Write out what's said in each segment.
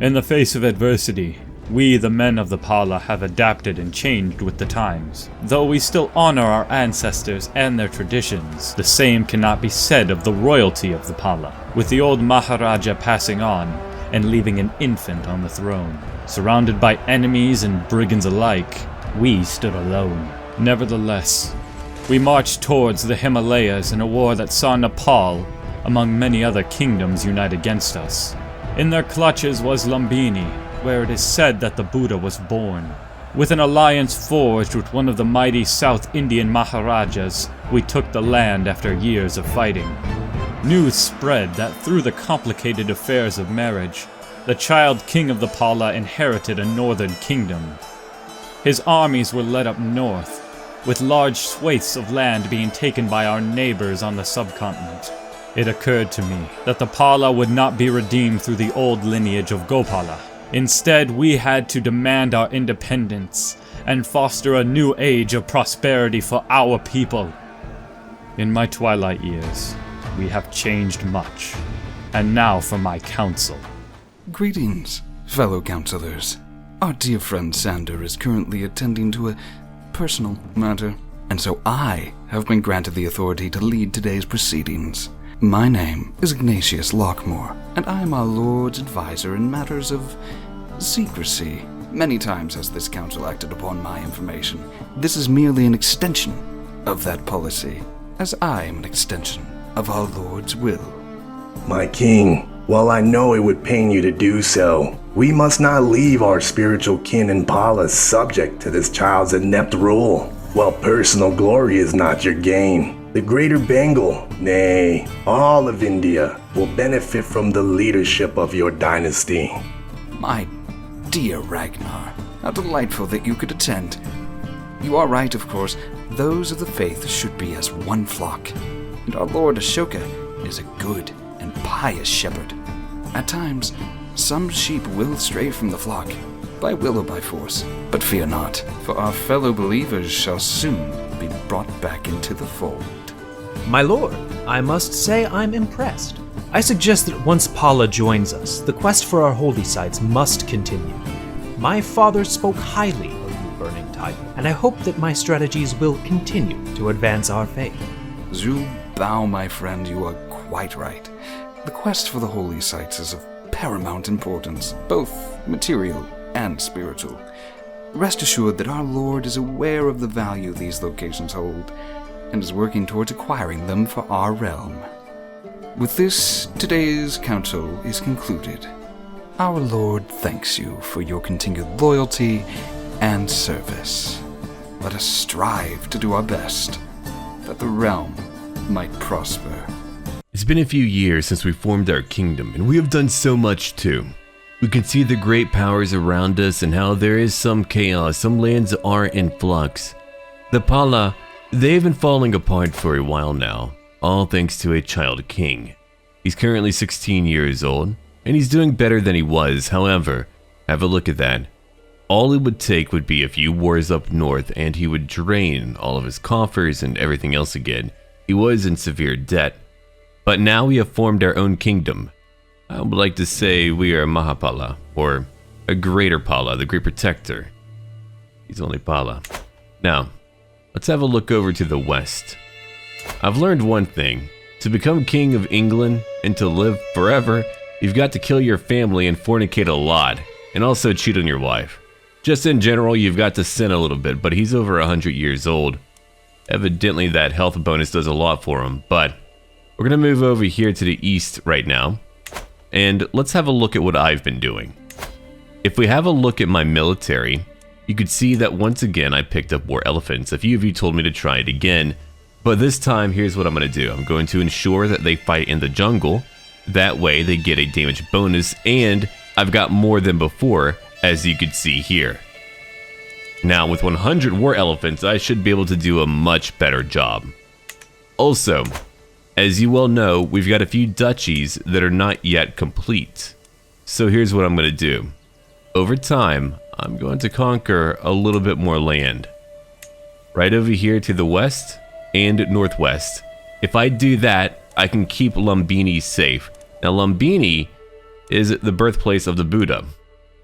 In the face of adversity, we, the men of the Pala, have adapted and changed with the times. Though we still honor our ancestors and their traditions, the same cannot be said of the royalty of the Pala, with the old Maharaja passing on and leaving an infant on the throne. Surrounded by enemies and brigands alike, we stood alone. Nevertheless, we marched towards the Himalayas in a war that saw Nepal, among many other kingdoms, unite against us. In their clutches was Lumbini, where it is said that the Buddha was born. With an alliance forged with one of the mighty South Indian Maharajas, we took the land after years of fighting. News spread that through the complicated affairs of marriage, the child king of the Pala inherited a northern kingdom. His armies were led up north, with large swathes of land being taken by our neighbors on the subcontinent. It occurred to me that the Pala would not be redeemed through the old lineage of Gopala. Instead, we had to demand our independence and foster a new age of prosperity for our people. In my twilight years, we have changed much. And now for my counsel. Greetings, fellow counselors. Our dear friend Sander is currently attending to a personal matter, and so I have been granted the authority to lead today's proceedings. My name is Ignatius Lockmore, and I am our Lord's advisor in matters of secrecy. Many times has this council acted upon my information. This is merely an extension of that policy, as I am an extension of our Lord's will. My king, while I know it would pain you to do so, we must not leave our spiritual kin and Pala subject to this child's inept rule. While personal glory is not your gain, the greater Bengal, nay, all of India, will benefit from the leadership of your dynasty. My dear Ragnar, how delightful that you could attend. You are right, of course. Those of the faith should be as one flock, and our Lord Ashoka is a good and pious shepherd. At times, some sheep will stray from the flock, by will or by force. But fear not, for our fellow believers shall soon be brought back into the fold. My lord, I must say I'm impressed. I suggest that once Pala joins us, the quest for our holy sites must continue. My father spoke highly of you, Burning Tiger, and I hope that my strategies will continue to advance our faith. Zhu Bao, my friend, you are quite right. The quest for the holy sites is of paramount importance, both material and spiritual. Rest assured that our Lord is aware of the value these locations hold, and is working towards acquiring them for our realm. With this, today's council is concluded. Our Lord thanks you for your continued loyalty and service. Let us strive to do our best, that the realm might prosper. It's been a few years since we formed our kingdom, and we have done so much too. We can see the great powers around us and how there is some chaos, some lands are in flux. The Pala, they've been falling apart for a while now, all thanks to a child king. He's currently 16 years old, and he's doing better than he was. However, have a look at that. All it would take would be a few wars up north, and he would drain all of his coffers and everything else again. He was in severe debt. But now we have formed our own kingdom. I would like to say we are Mahapala, or a greater Pala, the great protector. He's only Pala. Now, let's have a look over to the west. I've learned one thing. To become king of England and to live forever, you've got to kill your family and fornicate a lot, and also cheat on your wife. Just in general, you've got to sin a little bit, but he's over 100 years old. Evidently that health bonus does a lot for him, but we're gonna move over here to the east right now, and let's have a look at what I've been doing. If we have a look at my military, you could see that once again I picked up more elephants. A few of you told me to try it again, but this time here's what I'm gonna do. I'm going to ensure that they fight in the jungle. That way they get a damage bonus, and I've got more than before, as you could see here. Now with 100 war elephants, I should be able to do a much better job. Also, as you well know, we've got a few duchies that are not yet complete. So here's what I'm going to do. Over time, I'm going to conquer a little bit more land. Right over here to the west and northwest. If I do that, I can keep Lumbini safe. Now Lumbini is the birthplace of the Buddha.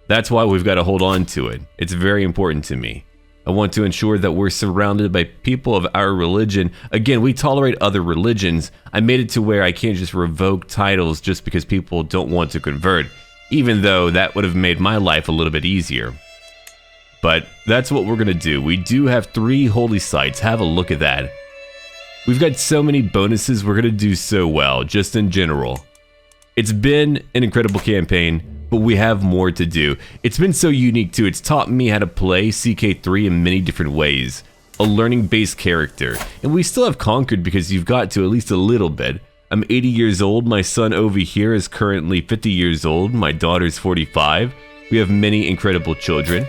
That's why we've got to hold on to it. It's very important to me. I want to ensure that we're surrounded by people of our religion. Again, we tolerate other religions. I made it to where I can't just revoke titles just because people don't want to convert, even though that would have made my life a little bit easier. But that's what we're going to do. We do have 3 holy sites. Have a look at that. We've got so many bonuses. We're going to do so well, just in general. It's been an incredible campaign, but we have more to do. It's been so unique too. It's taught me how to play CK3 in many different ways. A learning-based character. And we still have conquered because you've got to at least a little bit. I'm 80 years old. My son over here is currently 50 years old. My daughter's 45. We have many incredible children.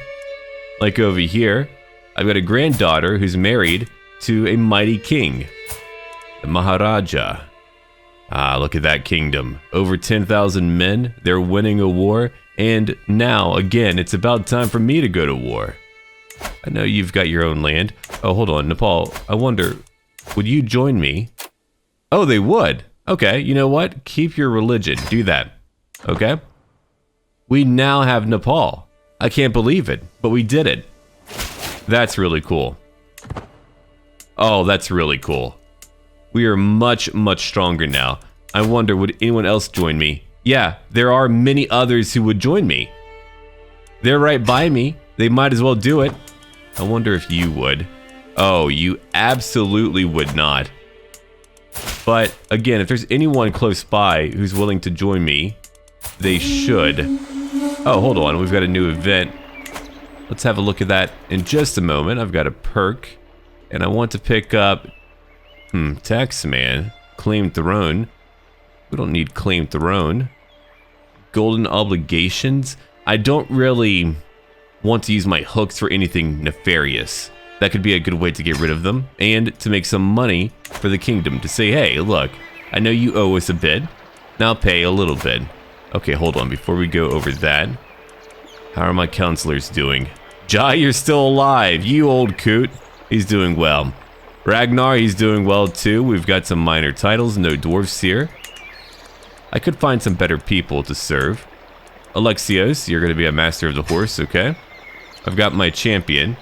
Like over here, I've got a granddaughter who's married to a mighty king, the Maharaja. Ah, look at that kingdom. Over 10,000 men, they're winning a war, and now, again, it's about time for me to go to war. I know you've got your own land. Oh, hold on, Nepal, I wonder, would you join me? Oh, they would. Okay, you know what? Keep your religion. Do that. Okay? We now have Nepal. I can't believe it, but we did it. That's really cool. Oh, that's really cool. We are much, much stronger now. I wonder, would anyone else join me? Yeah, there are many others who would join me. They're right by me. They might as well do it. I wonder if you would. Oh, you absolutely would not. But, again, if there's anyone close by who's willing to join me, they should. Oh, hold on. We've got a new event. Let's have a look at that in just a moment. I've got a perk. And I want to pick up... Taxman. Claim Throne. We don't need Claim Throne. Golden Obligations. I don't really want to use my hooks for anything nefarious. That could be a good way to get rid of them. And to make some money for the kingdom. To say, hey, look, I know you owe us a bit. Now pay a little bit. Okay, hold on. Before we go over that. How are my counselors doing? Jai, you're still alive. You old coot. He's doing well. Ragnar, he's doing well too. We've got some minor titles, no dwarfs here. I could find some better people to serve. Alexios, you're going to be a master of the horse, okay? I've got my champion.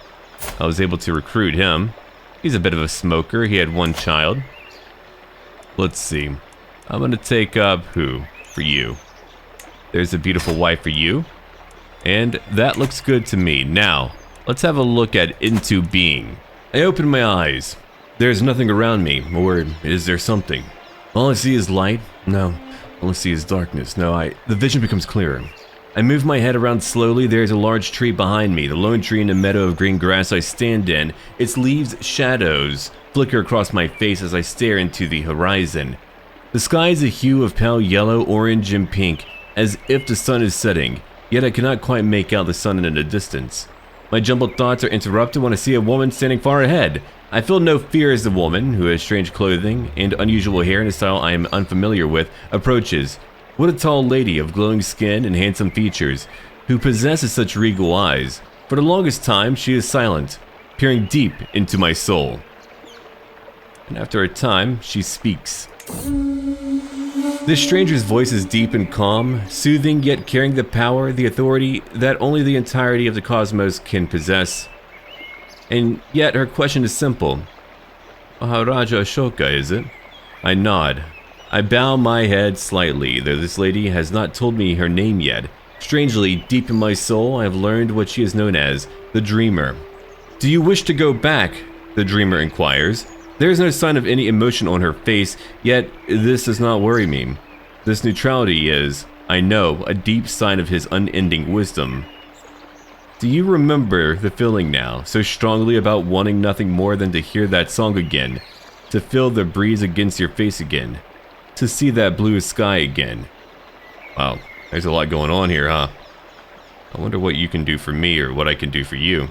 I was able to recruit him. He's a bit of a smoker. He had 1 child. Let's see. I'm going to take up who? For you. There's a beautiful wife for you. And that looks good to me. Now, let's have a look at Into Being. I open my eyes. There's nothing around me, or is there something? All I see is light. No. All I see is darkness. No, the vision becomes clearer. I move my head around slowly. There's a large tree behind me. The lone tree in a meadow of green grass I stand in. Its leaves, shadows, flicker across my face as I stare into the horizon. The sky is a hue of pale yellow, orange, and pink, as if the sun is setting, yet I cannot quite make out the sun in the distance. My jumbled thoughts are interrupted when I see a woman standing far ahead. I feel no fear as the woman, who has strange clothing and unusual hair in a style I am unfamiliar with, approaches. What a tall lady of glowing skin and handsome features, who possesses such regal eyes. For the longest time, she is silent, peering deep into my soul. And after a time, she speaks. This stranger's voice is deep and calm, soothing yet carrying the power, the authority that only the entirety of the cosmos can possess. And yet her question is simple. Maharaja Ashoka, is it? I nod. I bow my head slightly, though this lady has not told me her name yet. Strangely, deep in my soul, I have learned what she is known as, the Dreamer. Do you wish to go back? The Dreamer inquires. There is no sign of any emotion on her face, yet this does not worry me. This neutrality is, I know, a deep sign of his unending wisdom. Do you remember the feeling now, so strongly about wanting nothing more than to hear that song again, to feel the breeze against your face again, to see that blue sky again? Wow, there's a lot going on here, huh? I wonder what you can do for me or what I can do for you.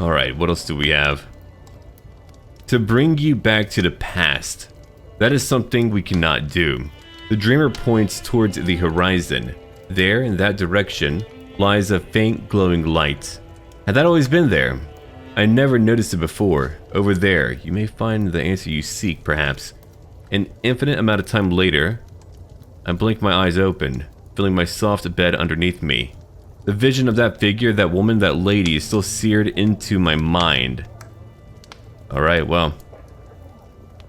Alright, what else do we have? To bring you back to the past. That is something we cannot do. The Dreamer points towards the horizon. There, in that direction, lies a faint glowing light. Had that always been there? I never noticed it before. Over there, you may find the answer you seek, perhaps. An infinite amount of time later, I blink my eyes open, feeling my soft bed underneath me. The vision of that figure, that woman, that lady is still seared into my mind. Alright, well,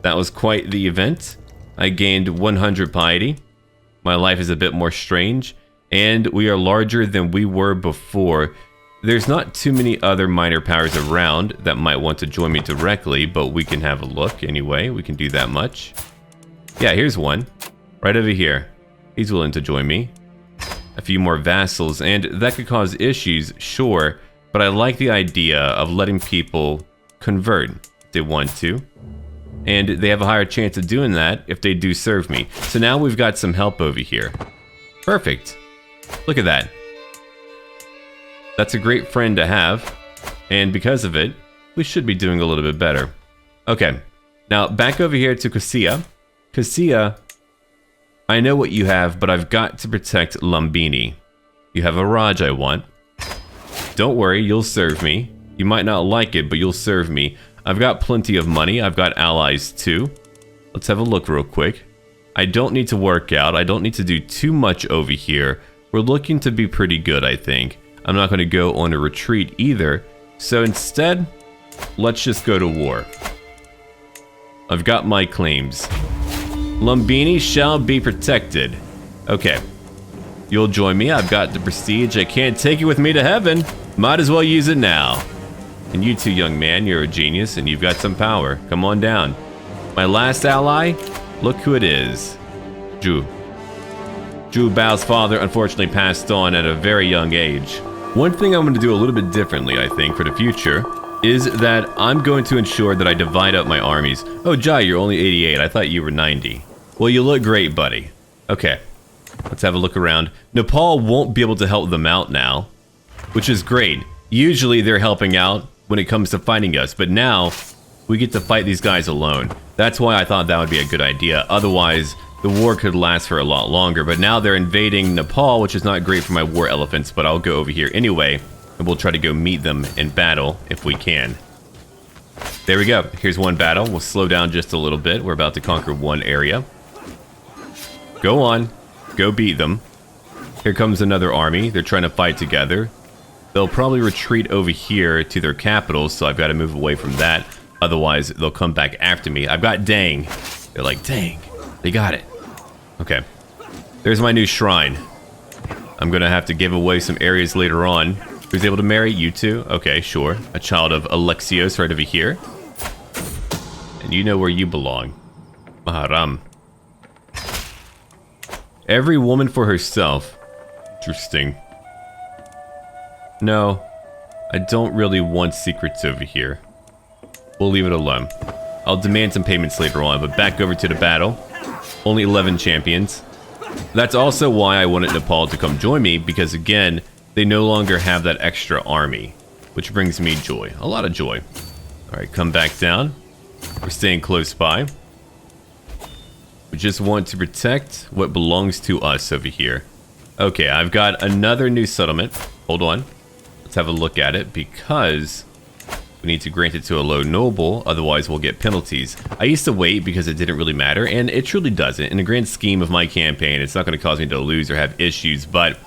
that was quite the event. I gained 100 piety. My life is a bit more strange, and we are larger than we were before. There's not too many other minor powers around that might want to join me directly, but we can have a look anyway. We can do that much. Yeah, here's one. Right over here. He's willing to join me. A few more vassals, and that could cause issues, sure, but I like the idea of letting people convert if they want to. And they have a higher chance of doing that if they do serve me. So now we've got some help over here. Perfect. Look at that. That's a great friend to have. And because of it, we should be doing a little bit better. Okay. Now, back over here to Khasiya. Khasiya, I know what you have, but I've got to protect Lumbini. You have a Raj I want. Don't worry, you'll serve me. You might not like it, but you'll serve me. I've got plenty of money. I've got allies too. Let's have a look real quick. I don't need to work out. I don't need to do too much over here. We're looking to be pretty good, I think. I'm not going to go on a retreat either. So instead, let's just go to war. I've got my claims. Lumbini shall be protected. Okay. You'll join me. I've got the prestige. I can't take it with me to heaven. Might as well use it now. And you too, young man, you're a genius and you've got some power. Come on down. My last ally, look who it is. Zhu. Zhu Bao's father unfortunately passed on at a very young age. One thing I'm going to do a little bit differently, I think, for the future, is that I'm going to ensure that I divide up my armies. Oh, Jai, you're only 88. I thought you were 90. Well, you look great, buddy. Okay, let's have a look around. Nepal won't be able to help them out now, which is great. Usually they're helping out when it comes to fighting us, but now we get to fight these guys alone. That's why I thought that would be a good idea. Otherwise, the war could last for a lot longer, but now they're invading Nepal, which is not great for my war elephants, but I'll go over here anyway, and we'll try to go meet them in battle if we can. There we go. Here's one battle. We'll slow down just a little bit. We're about to conquer one area. Go on. Go beat them. Here comes another army. They're trying to fight together. They'll probably retreat over here to their capital, so I've got to move away from that. Otherwise, they'll come back after me. I've got Dang. They're like, dang, they got it. Okay. There's my new shrine. I'm going to have to give away some areas later on. Who's able to marry? You two? Okay, sure. A child of Alexios right over here. And you know where you belong. Maharam. Every woman for herself. Interesting. No, I don't really want secrets over here. We'll leave it alone. I'll demand some payments later on, but back over to the battle. Only 11 champions. That's also why I wanted Nepal to come join me, because again, they no longer have that extra army, which brings me joy. A lot of joy. Alright, come back down. We're staying close by. We just want to protect what belongs to us over here. Okay, I've got another new settlement. Hold on. Let's have a look at it, because we need to grant it to a low noble, otherwise we'll get penalties. I used to wait because it didn't really matter, and it truly doesn't. In the grand scheme of my campaign, it's not going to cause me to lose or have issues, but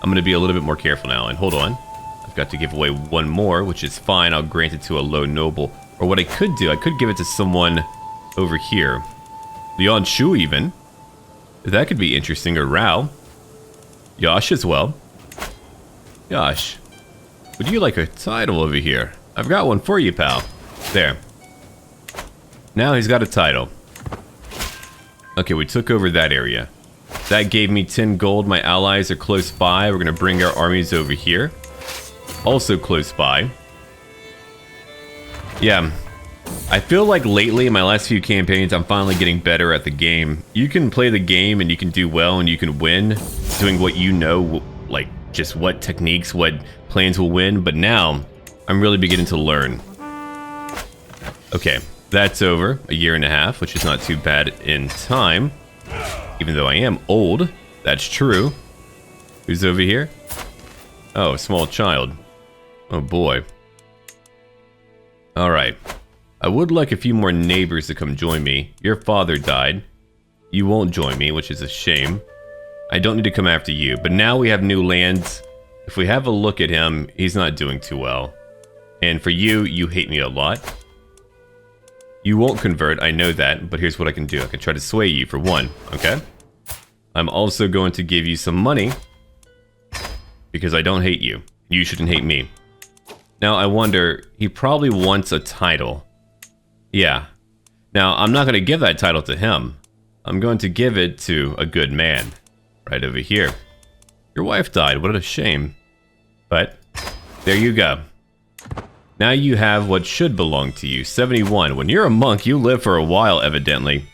I'm going to be a little bit more careful now. And hold on. I've got to give away one more, which is fine. I'll grant it to a low noble. Or what I could do, I could give it to someone over here. Leon Shu even. That could be interesting. Or Rao. Yash as well. Yash. Would you like a title over here? I've got one for you, pal. There. Now he's got a title. Okay, we took over that area. That gave me 10 gold. My allies are close by. We're going to bring our armies over here. Also close by. Yeah. I feel like lately, in my last few campaigns, I'm finally getting better at the game. You can play the game and you can do well and you can win doing what you know, like just what techniques, what plans will win. But now, I'm really beginning to learn. Okay, that's over. A year and a half, which is not too bad in time. Even though I am old, that's true. Who's over here? Oh, a small child. Oh boy. Alright. I would like a few more neighbors to come join me. Your father died. You won't join me, which is a shame. I don't need to come after you, but now we have new lands. If we have a look at him, he's not doing too well. And for you, you hate me a lot. You won't convert, I know that, but here's what I can do. I can try to sway you for one, okay? I'm also going to give you some money because I don't hate you. You shouldn't hate me. Now, I wonder, he probably wants a title. Yeah. Now, I'm not going to give that title to him. I'm going to give it to a good man. Right over here. Your wife died, what a shame. But, there you go. Now you have what should belong to you, 71. When you're a monk, you live for a while, evidently.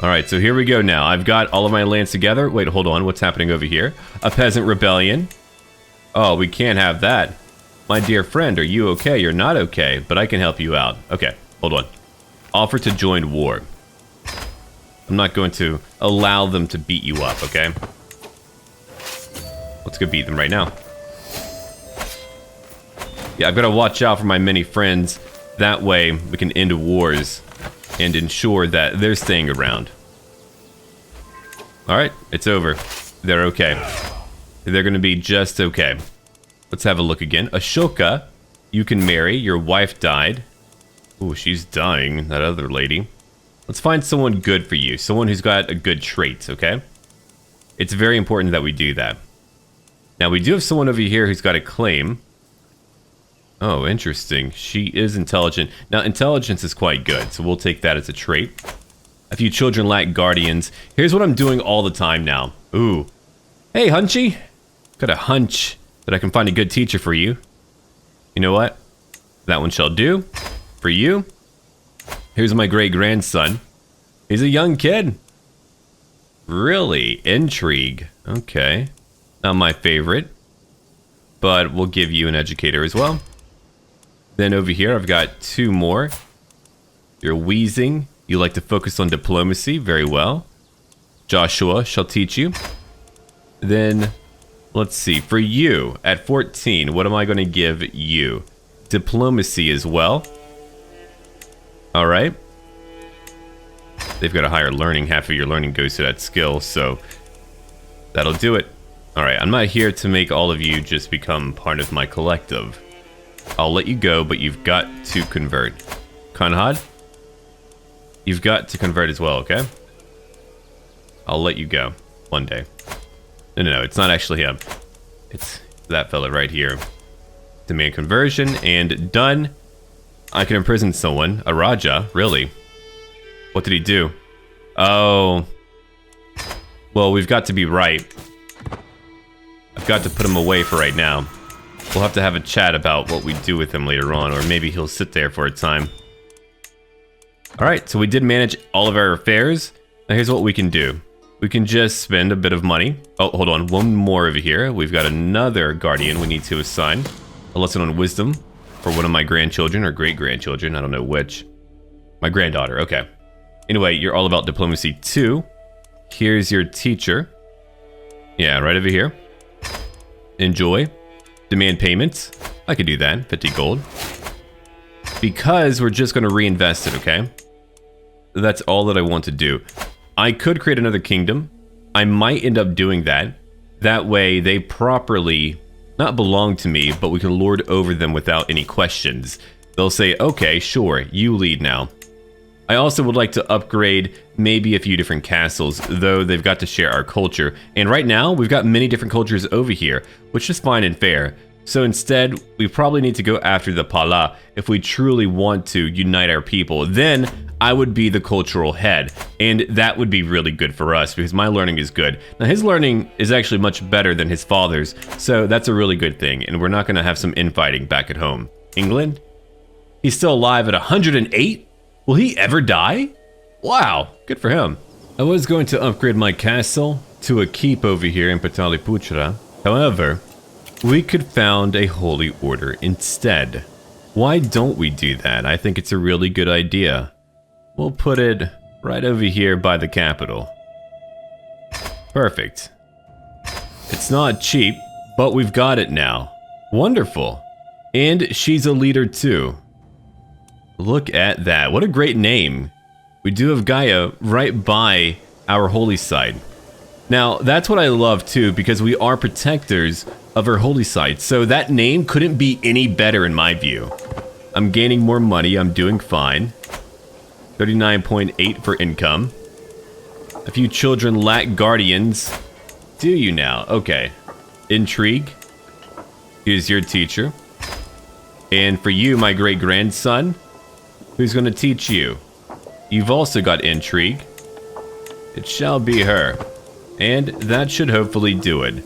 Alright, so here we go now. I've got all of my lands together. Wait, hold on, what's happening over here? A peasant rebellion. Oh, we can't have that. My dear friend, are you okay? You're not okay, but I can help you out. Okay, hold on. Offer to join war. I'm not going to allow them to beat you up, okay? Let's go beat them right now. Yeah, I've got to watch out for my many friends. That way, we can end wars and ensure that they're staying around. Alright, it's over. They're okay. They're going to be just okay. Let's have a look again. Ashoka, you can marry. Your wife died. Ooh, she's dying, that other lady. Let's find someone good for you. Someone who's got a good trait, okay? It's very important that we do that. Now, we do have someone over here who's got a claim. Oh, interesting. She is intelligent. Now, intelligence is quite good, so we'll take that as a trait. A few children lack guardians. Here's what I'm doing all the time now. Ooh. Hey, Hunchy. Got a hunch that I can find a good teacher for you. You know what? That one shall do. For you. Here's my great-grandson. He's a young kid. Really? Intrigue. Okay. Not my favorite. But we'll give you an educator as well. Then over here, I've got two more. You're wheezing. You like to focus on diplomacy. Very well. Joshua shall teach you. Then, let's see. For you, at 14, what am I going to give you? Diplomacy as well. Alright. They've got a higher learning. Half of your learning goes to that skill, so that'll do it. Alright, I'm not here to make all of you just become part of my collective. I'll let you go, but you've got to convert. Kanhad, you've got to convert as well, okay? I'll let you go one day. No, it's not actually him. It's that fella right here. Demand conversion, and done. I can imprison someone. A Raja, really? What did he do? Oh. Well, we've got to be right. I've got to put him away for right now. We'll have to have a chat about what we do with him later on, or maybe he'll sit there for a time. Alright, so we did manage all of our affairs. Now here's what we can do. We can just spend a bit of money. Oh, hold on, one more over here. We've got another guardian we need to assign. A lesson on wisdom for one of my grandchildren, or great-grandchildren, I don't know which. My granddaughter, okay. Anyway, you're all about diplomacy too. Here's your teacher. Yeah, right over here. Enjoy. Demand payments. I could do that. 50 gold. Because we're just going to reinvest it, okay? That's all that I want to do. I could create another kingdom. I might end up doing that. That way they properly not belong to me, but we can lord over them without any questions. They'll say, okay, sure, you lead now. I also would like to upgrade maybe a few different castles, though they've got to share our culture. And right now, we've got many different cultures over here, which is fine and fair. So instead, we probably need to go after the Pala if we truly want to unite our people. Then, I would be the cultural head, and that would be really good for us because my learning is good. Now, his learning is actually much better than his father's, so that's a really good thing, and we're not going to have some infighting back at home. England? He's still alive at 108? Will he ever die? Wow, good for him. I was going to upgrade my castle to a keep over here in Pataliputra. However, we could found a holy order instead. Why don't we do that? I think it's a really good idea. We'll put it right over here by the capital. Perfect. It's not cheap, but we've got it now. Wonderful. And she's a leader too. Look at that. What a great name. We do have Gaia right by our holy site. Now, that's what I love too, because we are protectors of our holy sites. So that name couldn't be any better in my view. I'm gaining more money. I'm doing fine. 39.8 for income. A few children lack guardians. Do you now? Okay. Intrigue. Here's your teacher. And for you, my great-grandson, who's going to teach you? You've also got intrigue. It shall be her. And that should hopefully do it.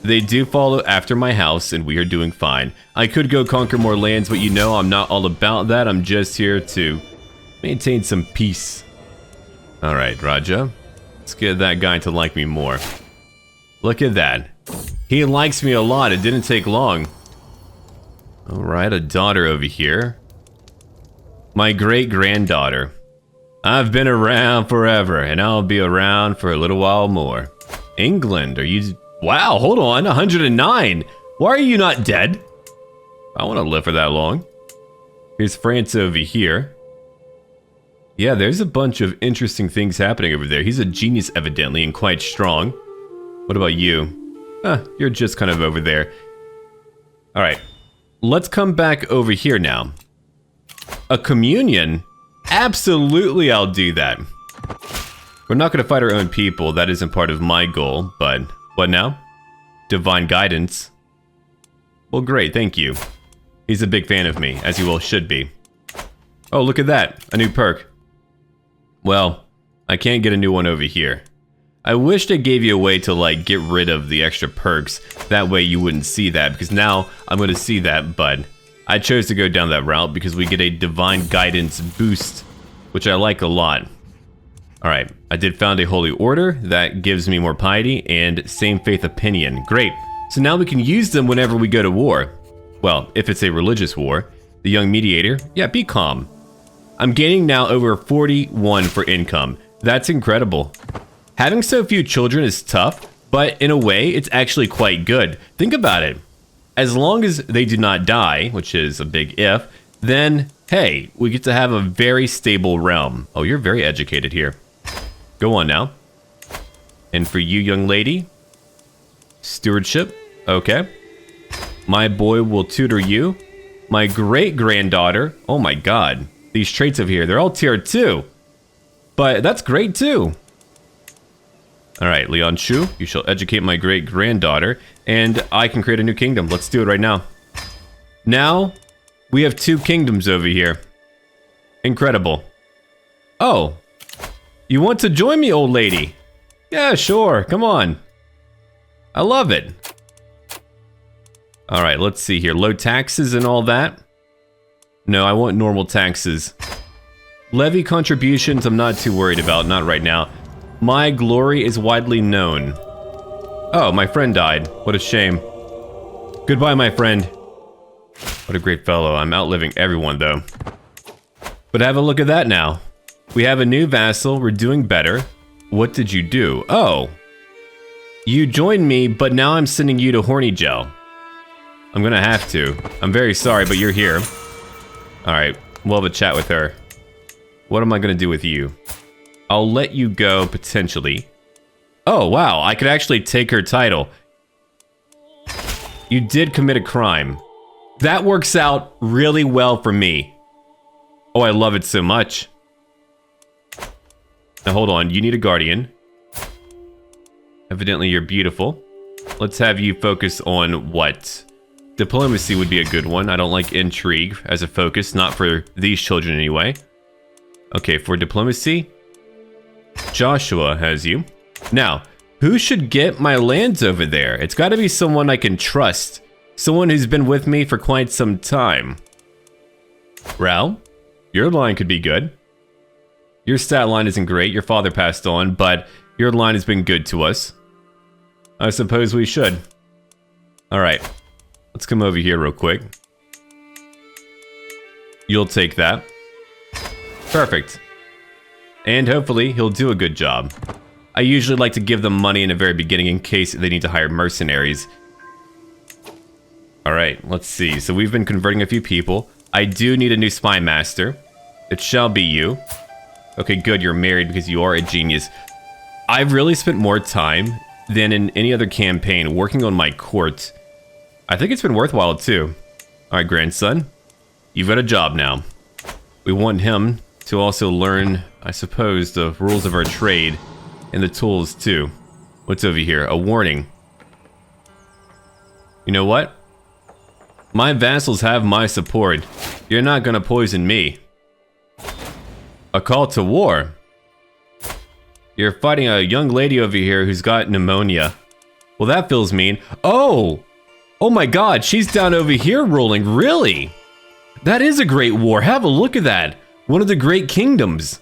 They do follow after my house, and we are doing fine. I could go conquer more lands, but you know I'm not all about that. I'm just here to maintain some peace. Alright, Raja. Let's get that guy to like me more. Look at that. He likes me a lot. It didn't take long. Alright, a daughter over here. My great-granddaughter. I've been around forever, and I'll be around for a little while more. England, are you... Wow, hold on, 109. Why are you not dead? I want to live for that long. Here's France over here. Yeah, there's a bunch of interesting things happening over there. He's a genius, evidently, and quite strong. What about you? You're just kind of over there. Alright, let's come back over here now. A communion? Absolutely, I'll do that. We're not going to fight our own people. That isn't part of my goal, but... What now? Divine guidance. Well, great, thank you. He's a big fan of me, as he well should be. Oh, look at that. A new perk. Well, I can't get a new one over here. I wish they gave you a way to, like, get rid of the extra perks. That way you wouldn't see that, because now I'm going to see that, but I chose to go down that route because we get a divine guidance boost, which I like a lot. Alright, I did found a holy order. That gives me more piety and same faith opinion. Great. So now we can use them whenever we go to war. Well, if it's a religious war. The young mediator. Yeah, be calm. I'm gaining now over 41 for income. That's incredible. Having so few children is tough, but in a way, it's actually quite good. Think about it. As long as they do not die, which is a big if, then, hey, we get to have a very stable realm. Oh, you're very educated here. Go on now. And for you, young lady, stewardship. Okay. My boy will tutor you. My great-granddaughter. Oh my god. These traits over here, they're all tier 2. But that's great too. Alright, Leon Shu, you shall educate my great-granddaughter, and I can create a new kingdom. Let's do it right now. Now, we have 2 kingdoms over here. Incredible. Oh. You want to join me, old lady? Yeah, sure. Come on. I love it. Alright, let's see here. Low taxes and all that. No, I want normal taxes. Levy contributions, I'm not too worried about. Not right now. My glory is widely known. Oh, my friend died. What a shame. Goodbye, my friend. What a great fellow. I'm outliving everyone, though. But have a look at that now. We have a new vassal. We're doing better. What did you do? Oh. You joined me, but now I'm sending you to Horny Gel. I'm gonna have to. I'm very sorry, but you're here. Alright, we'll have a chat with her. What am I gonna do with you? I'll let you go, potentially. Oh, wow, I could actually take her title. You did commit a crime. That works out really well for me. Oh, I love it so much. Now hold on, you need a guardian. Evidently you're beautiful. Let's have you focus on what? Diplomacy would be a good one. I don't like intrigue as a focus, not for these children anyway. Okay, for diplomacy, Joshua has you. Now, who should get my lands over there? It's gotta be someone I can trust. Someone who's been with me for quite some time. Ral, your line could be good. Your stat line isn't great, your father passed on, but your line has been good to us. I suppose we should. Alright, let's come over here real quick. You'll take that. Perfect. And hopefully he'll do a good job. I usually like to give them money in the very beginning in case they need to hire mercenaries. Alright, let's see. So we've been converting a few people. I do need a new spy master. It shall be you. Okay, good, you're married because you are a genius. I've really spent more time than in any other campaign working on my court. I think it's been worthwhile too. Alright, grandson. You've got a job now. We want him to also learn, I suppose, the rules of our trade and the tools too. What's over here? A warning. You know what? My vassals have my support. You're not gonna poison me. A call to war. You're fighting a young lady over here who's got pneumonia. Well, that feels mean. Oh! Oh my god, she's down over here ruling. Really? That is a great war. Have a look at that. One of the great kingdoms.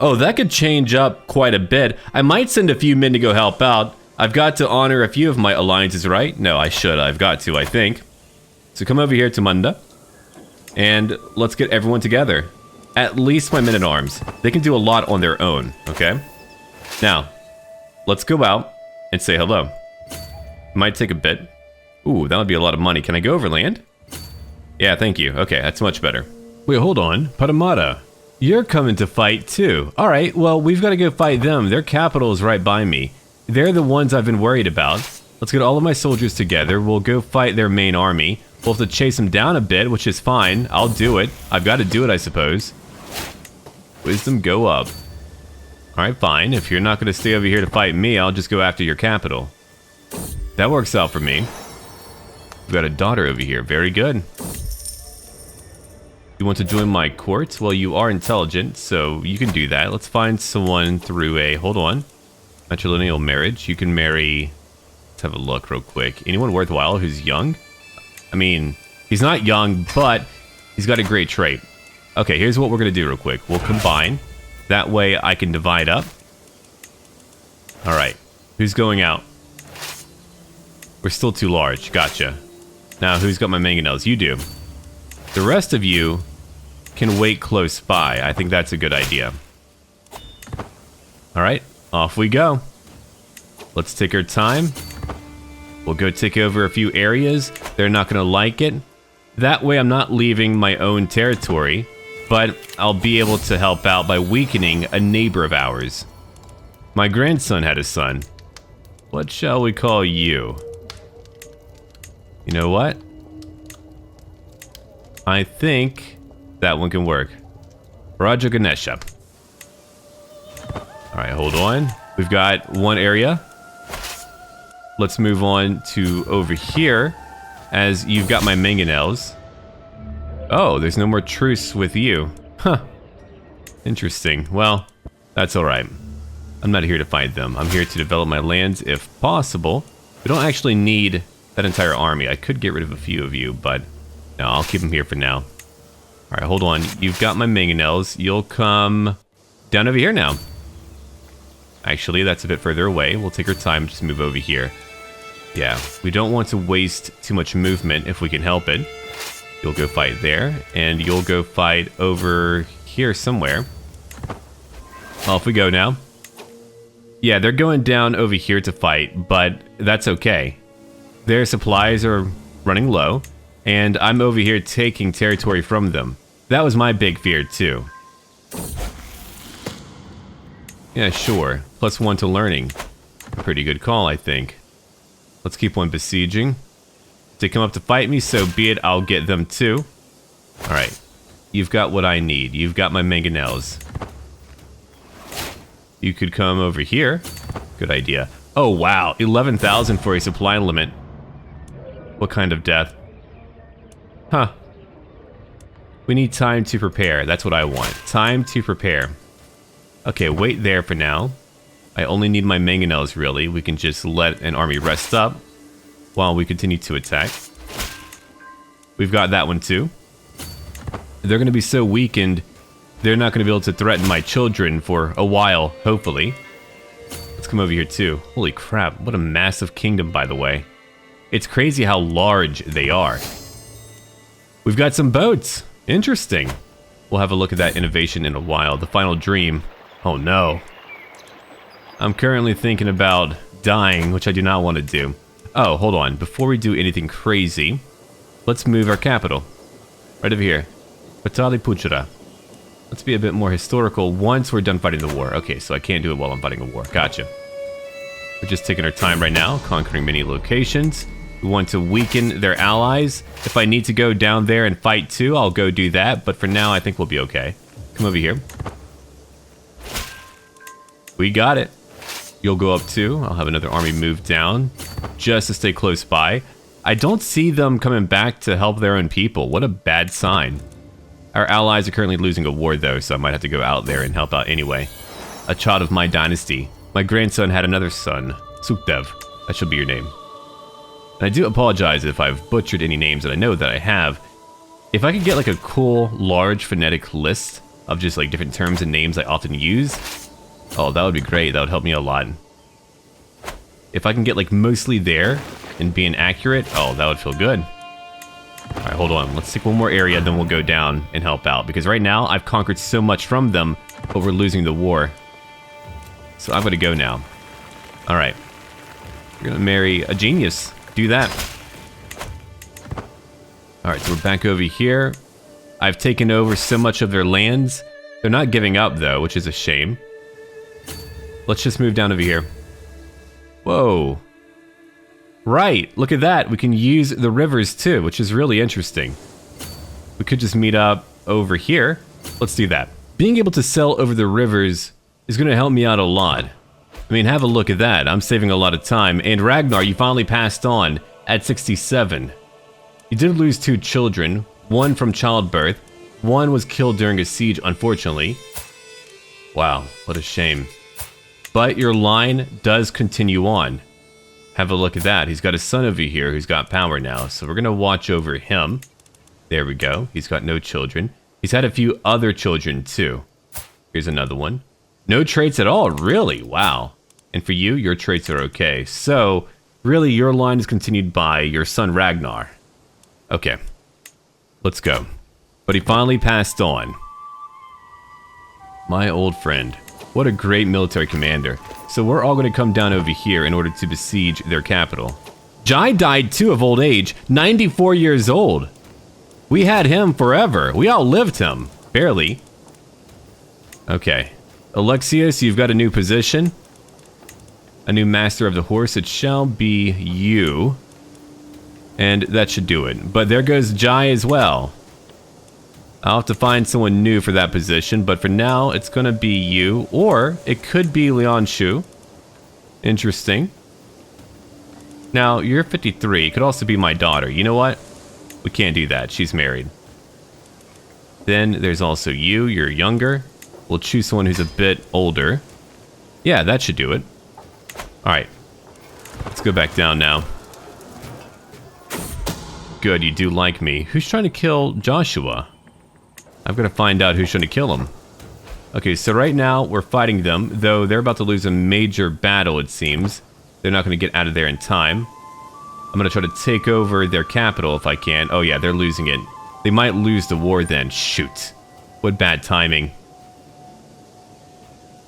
Oh, that could change up quite a bit. I might send a few men to go help out. I've got to honor a few of my alliances, right? No, I should. I've got to, I think. So come over here to Munda. And let's get everyone together. At least my men-at-arms. They can do a lot on their own, okay? Now, let's go out and say hello. Might take a bit. Ooh, that would be a lot of money. Can I go overland? Yeah, thank you. Okay, that's much better. Wait, hold on. Paramata. You're coming to fight too. Alright, well, we've got to go fight them. Their capital is right by me. They're the ones I've been worried about. Let's get all of my soldiers together. We'll go fight their main army. We'll have to chase them down a bit, which is fine. I'll do it. I've got to do it, I suppose. Wisdom, go up. Alright, fine. If you're not going to stay over here to fight me, I'll just go after your capital. That works out for me. We've got a daughter over here. Very good. You want to join my court? Well, you are intelligent, so you can do that. Let's find someone through a... Hold on. Matrilineal marriage. You can marry... Let's have a look real quick. Anyone worthwhile who's young? I mean, he's not young, but he's got a great trait. Okay, here's what we're going to do real quick. We'll combine. That way I can divide up. Alright. Who's going out? We're still too large. Gotcha. Now, who's got my mangonels? You do. The rest of you can wait close by. I think that's a good idea. Alright, off we go. Let's take our time. We'll go take over a few areas. They're not going to like it. That way I'm not leaving my own territory, but I'll be able to help out by weakening a neighbor of ours. My grandson had a son. What shall we call you? You know what? I think that one can work. Raja Ganesha. Alright, hold on. We've got one area. Let's move on to over here, as you've got my mangonels. Oh, there's no more truce with you. Huh. Interesting. Well, that's alright. I'm not here to fight them. I'm here to develop my lands if possible. We don't actually need that entire army. I could get rid of a few of you, but no, I'll keep them here for now. Alright, hold on. You've got my mangonels. You'll come down over here now. Actually, that's a bit further away. We'll take our time, just move over here. Yeah, we don't want to waste too much movement if we can help it. You'll go fight there, and you'll go fight over here somewhere. Off we go now. Yeah, they're going down over here to fight, but that's okay. Their supplies are running low, and I'm over here taking territory from them. That was my big fear, too. Yeah, sure. +1 to learning. A pretty good call, I think. Let's keep on besieging. If they come up to fight me, so be it. I'll get them too. Alright. You've got what I need. You've got my mangonels. You could come over here. Good idea. Oh, wow. 11,000 for a supply limit. What kind of death? Huh. We need time to prepare. That's what I want. Time to prepare. Okay, wait there for now. I only need my mangonels, really. We can just let an army rest up while we continue to attack. We've got that one, too. They're going to be so weakened, they're not going to be able to threaten my children for a while, hopefully. Let's come over here, too. Holy crap, what a massive kingdom, by the way. It's crazy how large they are. We've got some boats. Interesting. We'll have a look at that innovation in a while. The final dream. Oh, no. I'm currently thinking about dying, which I do not want to do. Oh, hold on. Before we do anything crazy, let's move our capital. Right over here. Pataliputra. Let's be a bit more historical once we're done fighting the war. Okay, so I can't do it while I'm fighting a war. Gotcha. We're just taking our time right now, conquering many locations. We want to weaken their allies. If I need to go down there and fight too, I'll go do that. But for now, I think we'll be okay. Come over here. We got it. You'll go up too. I'll have another army move down just to stay close by. I don't see them coming back to help their own people. What a bad sign. Our allies are currently losing a war though, so I might have to go out there and help out anyway. A child of my dynasty. My grandson had another son, Sukdev. That should be your name. And I do apologize if I've butchered any names that I know that I have. If I could get like a cool, large phonetic list of just like different terms and names I often use, oh, that would be great. That would help me a lot. If I can get like mostly there and being accurate, oh, that would feel good. All right, hold on. Let's take one more area, then we'll go down and help out. Because right now, I've conquered so much from them, but we're losing the war. So I'm going to go now. All right. We're going to marry a genius. Do that. All right, so we're back over here. I've taken over so much of their lands. They're not giving up, though, which is a shame. Let's just move down over here. Whoa. Right, look at that. We can use the rivers too, which is really interesting. We could just meet up over here. Let's do that. Being able to sell over the rivers is going to help me out a lot. I mean, have a look at that. I'm saving a lot of time. And Ragnar, you finally passed on at 67. You did lose 2 children, one from childbirth. One was killed during a siege, unfortunately. Wow, what a shame. But your line does continue on. Have a look at that. He's got a son over here who's got power now. So we're going to watch over him. There we go. He's got no children. He's had a few other children too. Here's another one. No traits at all, really? Wow. And for you, your traits are okay. So, really, your line is continued by your son Ragnar. Okay. Let's go. But he finally passed on. My old friend. What a great military commander. So we're all going to come down over here in order to besiege their capital. Jai died too of old age, 94 years old. We had him forever. We outlived him. Barely. Okay. Alexius, you've got a new position. A new master of the horse. It shall be you. And that should do it. But there goes Jai as well. I'll have to find someone new for that position, but for now, it's going to be you, or it could be Lianshu. Interesting. Now, you're 53. It could also be my daughter. You know what? We can't do that. She's married. Then there's also you. You're younger. We'll choose someone who's a bit older. Yeah, that should do it. All right. Let's go back down now. Good, you do like me. Who's trying to kill Joshua? I've got to find out who's trying to kill him. Okay, so right now we're fighting them, though they're about to lose a major battle, it seems. They're not going to get out of there in time. I'm going to try to take over their capital if I can. Oh yeah, they're losing it. They might lose the war then. Shoot. What bad timing.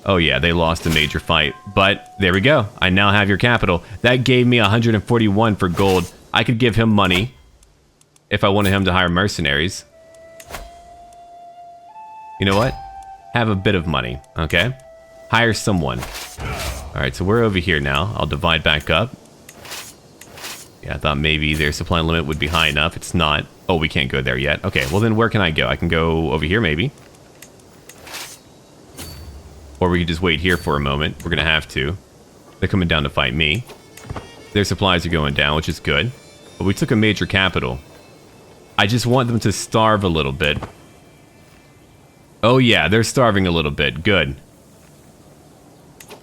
Oh yeah, they lost a major fight. But there we go. I now have your capital. That gave me 141 for gold. I could give him money if I wanted him to hire mercenaries. You know what? Have a bit of money, okay? Hire someone. Alright, so we're over here now. I'll divide back up. Yeah, I thought maybe their supply limit would be high enough. It's not. Oh, we can't go there yet. Okay, well then where can I go? I can go over here maybe. Or we could just wait here for a moment. We're gonna have to. They're coming down to fight me. Their supplies are going down, which is good. But we took a major capital. I just want them to starve a little bit. Oh yeah, they're starving a little bit. Good.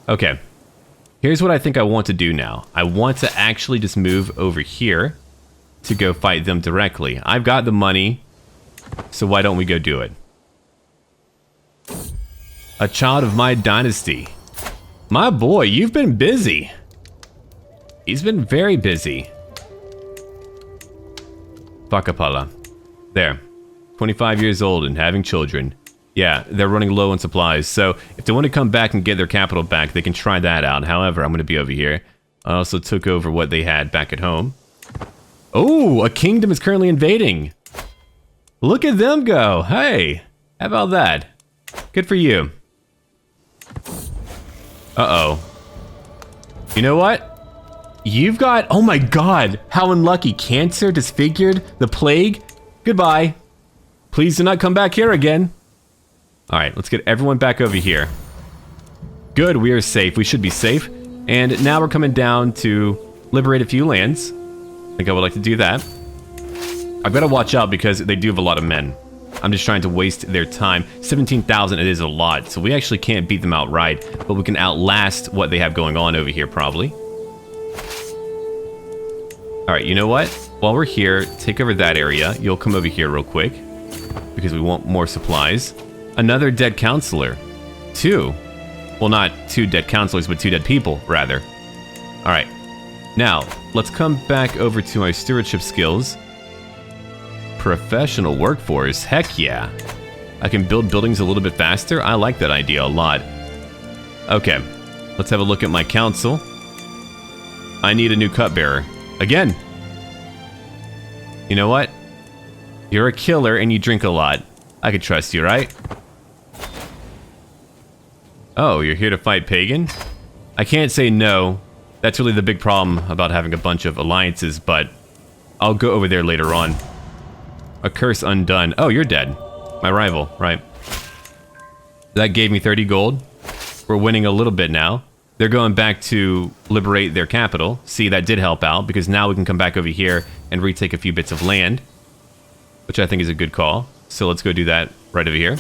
Okay. Here's what I think I want to do now. I want to actually just move over here to go fight them directly. I've got the money, so why don't we go do it? A child of my dynasty. My boy, you've been busy. He's been very busy. Mahapala. There. 25 years old and having children. Yeah, they're running low on supplies, so if they want to come back and get their capital back, they can try that out. However, I'm going to be over here. I also took over what they had back at home. Oh, a kingdom is currently invading. Look at them go. Hey, how about that? Good for you. Uh-oh. You know what? You've got... Oh my god! How unlucky. Cancer, disfigured, the plague. Goodbye. Please do not come back here again. Alright, let's get everyone back over here. Good, we are safe. We should be safe. And now we're coming down to liberate a few lands. I think I would like to do that. I've got to watch out because they do have a lot of men. I'm just trying to waste their time. 17,000, it is a lot, so we actually can't beat them outright, but we can outlast what they have going on over here, probably. Alright, you know what? While we're here, take over that area. You'll come over here real quick, because we want more supplies. Another dead counselor. 2. Well, not 2 dead counselors, but 2 dead people, rather. Alright. Now, let's come back over to our stewardship skills. Professional workforce, heck yeah. I can build buildings a little bit faster. I like that idea a lot. Okay, let's have a look at my council. I need a new cupbearer. Again. You know what? You're a killer and you drink a lot. I could trust you, right? Oh, you're here to fight Pagan? I can't say no. That's really the big problem about having a bunch of alliances, but I'll go over there later on. A curse undone. Oh, you're dead. My rival, right. That gave me 30 gold. We're winning a little bit now. They're going back to liberate their capital. See, that did help out, because now we can come back over here and retake a few bits of land, which I think is a good call. So let's go do that right over here.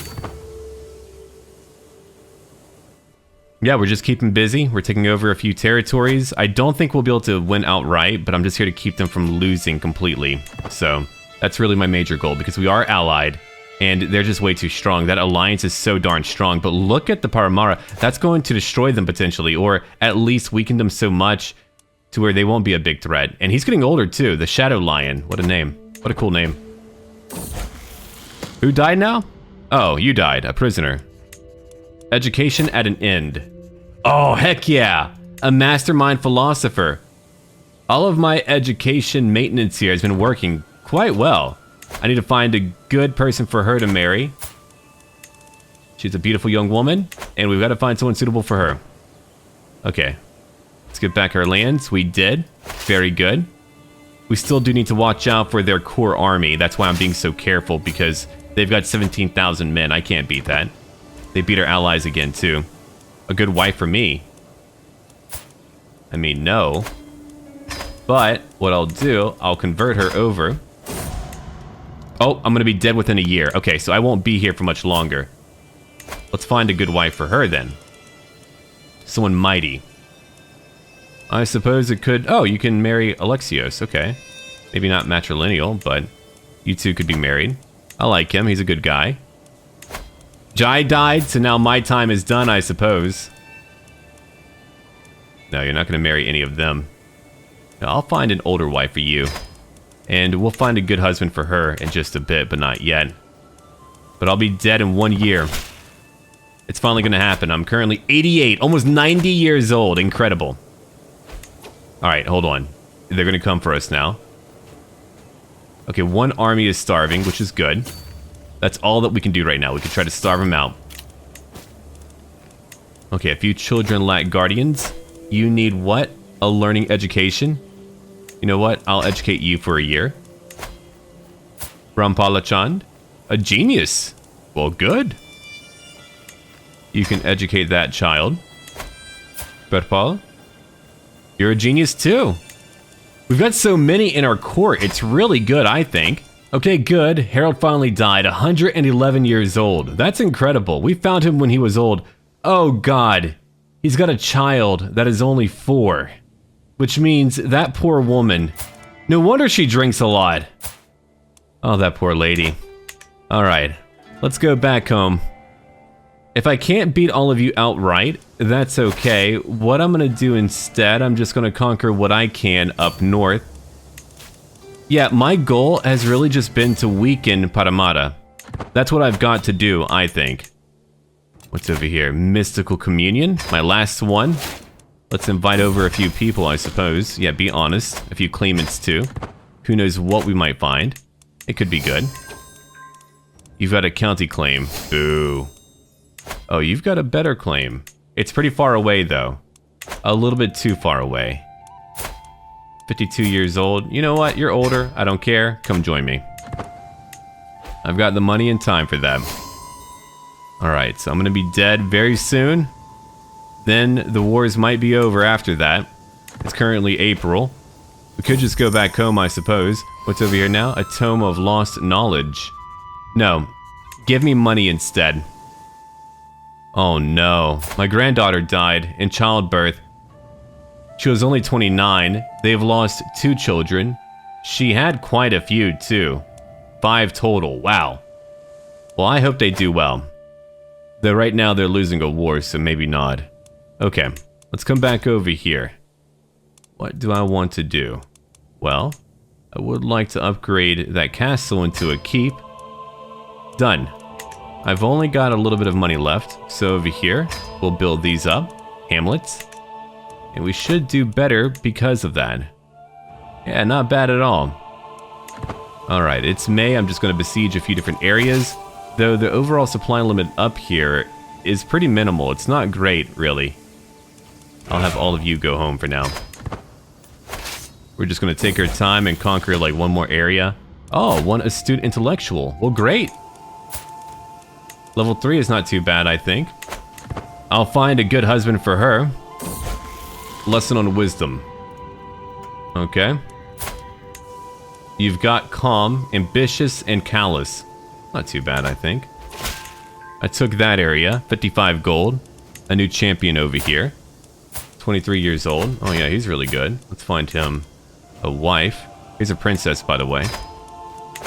Yeah, we're just keeping busy. We're taking over a few territories. I don't think we'll be able to win outright, but I'm just here to keep them from losing completely. So that's really my major goal, because we are allied, and they're just way too strong. That alliance is so darn strong, but look at the Parama. That's going to destroy them potentially, or at least weaken them so much to where they won't be a big threat. And he's getting older too, the Shadow Lion. What a name. What a cool name. Who died now? Oh, you died, a prisoner. Education at an end. Oh, heck yeah! A mastermind philosopher. All of my education maintenance here has been working quite well. I need to find a good person for her to marry. She's a beautiful young woman, and we've got to find someone suitable for her. Okay. Let's get back our lands. We did. Very good. We still do need to watch out for their core army. That's why I'm being so careful, because they've got 17,000 men. I can't beat that. They beat our allies again, too. A good wife for me. I mean, no. But what I'll do, I'll convert her over. Oh, I'm gonna be dead within a year. Okay, so I won't be here for much longer. Let's find a good wife for her, then. Someone mighty. I suppose it could... Oh, you can marry Alexios. Okay. Maybe not matrilineal, but you two could be married. I like him. He's a good guy. Jai died, so now my time is done, I suppose. No, you're not going to marry any of them. No, I'll find an older wife for you. And we'll find a good husband for her in just a bit, but not yet. But I'll be dead in 1 year. It's finally going to happen. I'm currently 88, almost 90 years old. Incredible. Alright, hold on. They're going to come for us now. Okay, one army is starving, which is good. That's all that we can do right now. We can try to starve them out. Okay, a few children lack guardians. You need what? A learning education? You know what? I'll educate you for a year. Mahapala Chand? A genius. Well, good. You can educate that child. Berpal? You're a genius too. We've got so many in our court. It's really good, I think. Okay, good. Harold finally died, 111 years old. That's incredible. We found him when he was old. Oh God. He's got a child that is only 4. Which means that poor woman. No wonder she drinks a lot. Oh, that poor lady. Alright, let's go back home. If I can't beat all of you outright, that's okay. What I'm gonna do instead, I'm just gonna conquer what I can up north. Yeah, my goal has really just been to weaken Parama. That's what I've got to do, I think. What's over here? Mystical Communion, my last one. Let's invite over a few people, I suppose. Yeah, be honest. A few claimants, too. Who knows what we might find. It could be good. You've got a county claim. Boo. Oh, you've got a better claim. It's pretty far away, though. A little bit too far away. 52 years old. You know what? You're older. I don't care. Come join me. I've got the money and time for that. Alright, so I'm gonna be dead very soon. Then the wars might be over after that. It's currently April. We could just go back home, I suppose. What's over here now? A tome of lost knowledge. No. Give me money instead. Oh no. My granddaughter died in childbirth. She was only 29. They've lost 2 children. She had quite a few, too. 5 total. Wow. Well, I hope they do well. Though right now they're losing a war, so maybe not. Okay, let's come back over here. What do I want to do? Well, I would like to upgrade that castle into a keep. Done. I've only got a little bit of money left, so over here, we'll build these up. Hamlets. And we should do better because of that. Yeah, not bad at all. Alright, it's May. I'm just going to besiege a few different areas. Though the overall supply limit up here is pretty minimal. It's not great, really. I'll have all of you go home for now. We're just going to take our time and conquer like one more area. Oh, one astute intellectual. Well, great. Level 3 is not too bad, I think. I'll find a good husband for her. Lesson on wisdom. Okay. You've got calm, ambitious, and callous. Not too bad, I think. I took that area. 55 gold. A new champion over here. 23 years old. Oh yeah, he's really good. Let's find him a wife. He's a princess, by the way.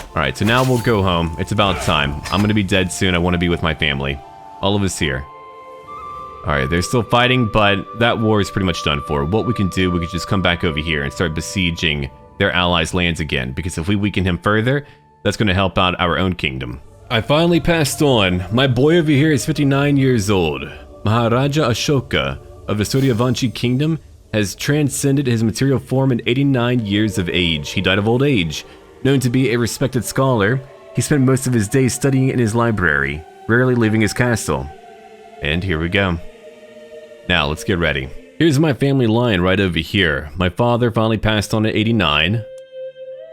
Alright, so now we'll go home. It's about time. I'm gonna be dead soon. I want to be with my family. All of us here. Alright, they're still fighting, but that war is pretty much done for. What we can do, we can just come back over here and start besieging their allies' lands again. Because if we weaken him further, that's going to help out our own kingdom. I finally passed on. My boy over here is 59 years old. Maharaja Ashoka of the Suryavanshi kingdom has transcended his material form at 89 years of age. He died of old age. Known to be a respected scholar, he spent most of his days studying in his library, rarely leaving his castle. And here we go. Now, let's get ready. Here's my family line right over here. My father finally passed on at 89.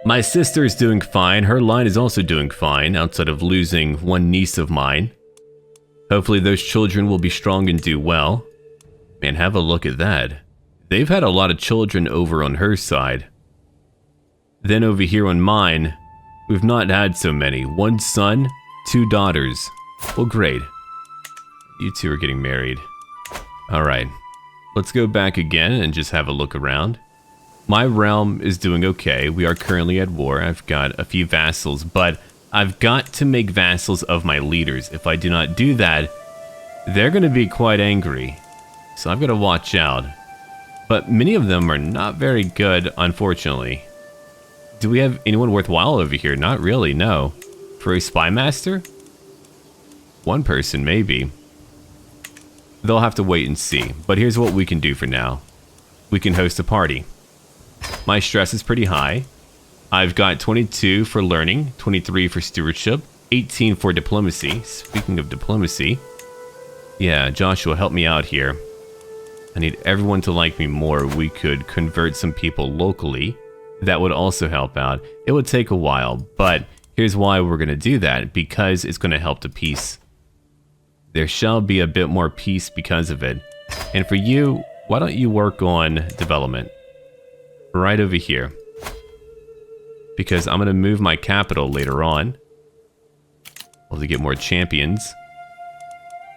My sister is doing fine. Her line is also doing fine, outside of losing one niece of mine. Hopefully those children will be strong and do well. Man, have a look at that. They've had a lot of children over on her side. Then over here on mine, we've not had so many. 1 son, 2 daughters. Well, great. You 2 are getting married. Alright, let's go back again and just have a look around. My realm is doing okay. We are currently at war. I've got a few vassals, but I've got to make vassals of my leaders. If I do not do that, they're going to be quite angry. So I've got to watch out. But many of them are not very good, unfortunately. Do we have anyone worthwhile over here? Not really, no. For a spy master? 1 person, maybe. They'll have to wait and see. But here's what we can do for now. We can host a party. My stress is pretty high. I've got 22 for learning, 23 for stewardship, 18 for diplomacy. Speaking of diplomacy, yeah, Joshua, help me out here. I need everyone to like me more. We could convert some people locally. That would also help out. It would take a while, but here's why we're going to do that. Because it's going to help the peace. There shall be a bit more peace because of it. And for you, why don't you work on development? Right over here. Because I'm going to move my capital later on. Well, to get more champions.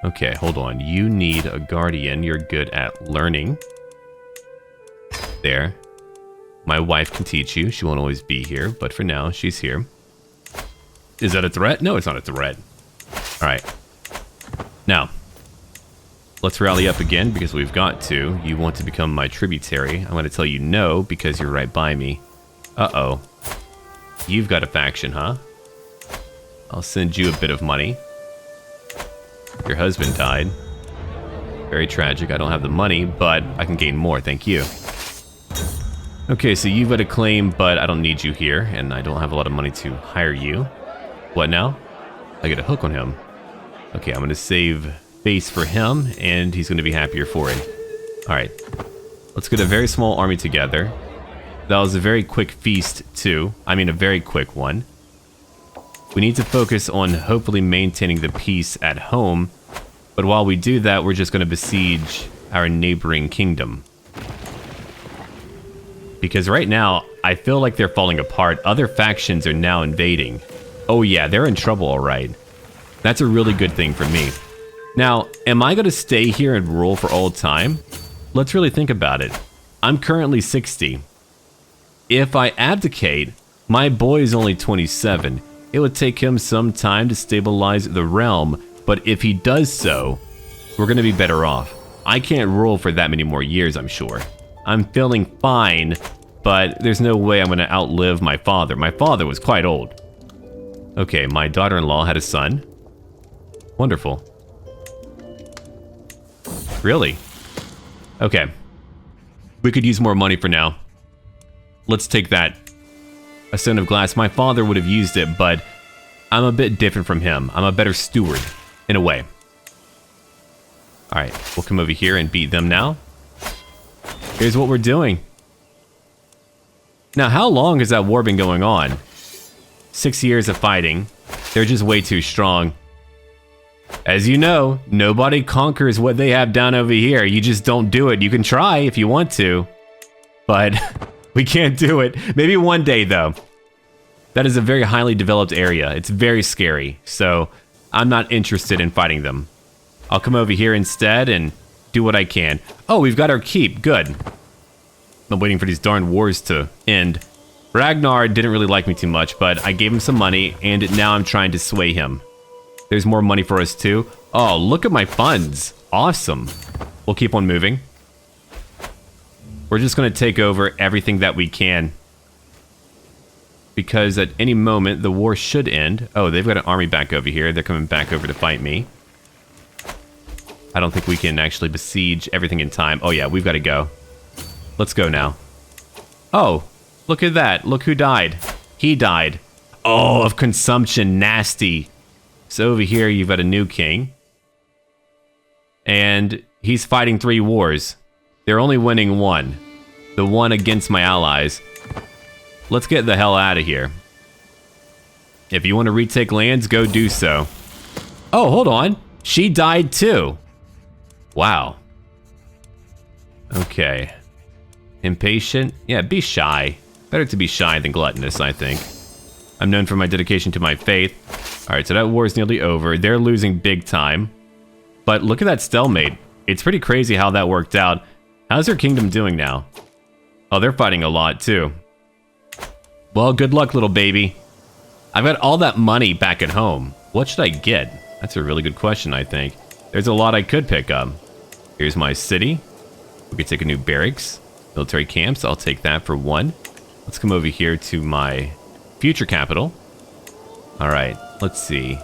Okay, hold on. You need a guardian. You're good at learning. There. My wife can teach you. She won't always be here, but for now, she's here. Is that a threat? No, it's not a threat. Alright. Now, let's rally up again because we've got to. You want to become my tributary. I'm going to tell you no because you're right by me. Uh-oh. You've got a faction, huh? I'll send you a bit of money. Your husband died. Very tragic. I don't have the money, but I can gain more. Thank you. Okay, so you've got a claim, but I don't need you here, and I don't have a lot of money to hire you. What now? I get a hook on him. Okay, I'm going to save base for him, and he's going to be happier for it. Alright, let's get a very small army together. That was a very quick feast, too. I mean, a very quick one. We need to focus on hopefully maintaining the peace at home, but while we do that, we're just going to besiege our neighboring kingdom. Because right now, I feel like they're falling apart. Other factions are now invading. Oh yeah, they're in trouble, alright. That's a really good thing for me. Now, am I going to stay here and rule for all time? Let's really think about it. I'm currently 60. If I abdicate, my boy is only 27. It would take him some time to stabilize the realm, but if he does so, we're going to be better off. I can't rule for that many more years, I'm sure. I'm feeling fine, but there's no way I'm going to outlive my father. My father was quite old. Okay, my daughter-in-law had a son. Wonderful. Really? Okay. We could use more money for now. Let's take that. A stone of glass. My father would have used it, but I'm a bit different from him. I'm a better steward, in a way. Alright, we'll come over here and beat them now. Here's what we're doing. Now, how long has that war been going on? 6 years of fighting. They're just way too strong. As you know, nobody conquers what they have down over here. You just don't do it. You can try if you want to, but we can't do it. Maybe one day, though. That is a very highly developed area. It's very scary, so I'm not interested in fighting them. I'll come over here instead and do what I can. Oh, we've got our keep. Good. I'm waiting for these darn wars to end. Ragnar didn't really like me too much, but I gave him some money, and now I'm trying to sway him. There's more money for us, too. Oh, look at my funds. Awesome. We'll keep on moving. We're just going to take over everything that we can. Because at any moment, the war should end. Oh, they've got an army back over here. They're coming back over to fight me. I don't think we can actually besiege everything in time. Oh, yeah, we've got to go. Let's go now. Oh, look at that. Look who died. He died. Oh, of consumption. Nasty. So over here, you've got a new king. And he's fighting 3 wars. They're only winning 1. The one against my allies. Let's get the hell out of here. If you want to retake lands, go do so. Oh, hold on. She died too. Wow. Okay. Impatient? Yeah, be shy. Better to be shy than gluttonous, I think. I'm known for my dedication to my faith. Alright, so that war is nearly over. They're losing big time. But look at that stalemate. It's pretty crazy how that worked out. How's their kingdom doing now? Oh, they're fighting a lot, too. Well, good luck, little baby. I've got all that money back at home. What should I get? That's a really good question, I think. There's a lot I could pick up. Here's my city. We could take a new barracks. Military camps, I'll take that for 1. Let's come over here to my future capital. Alright, let's see.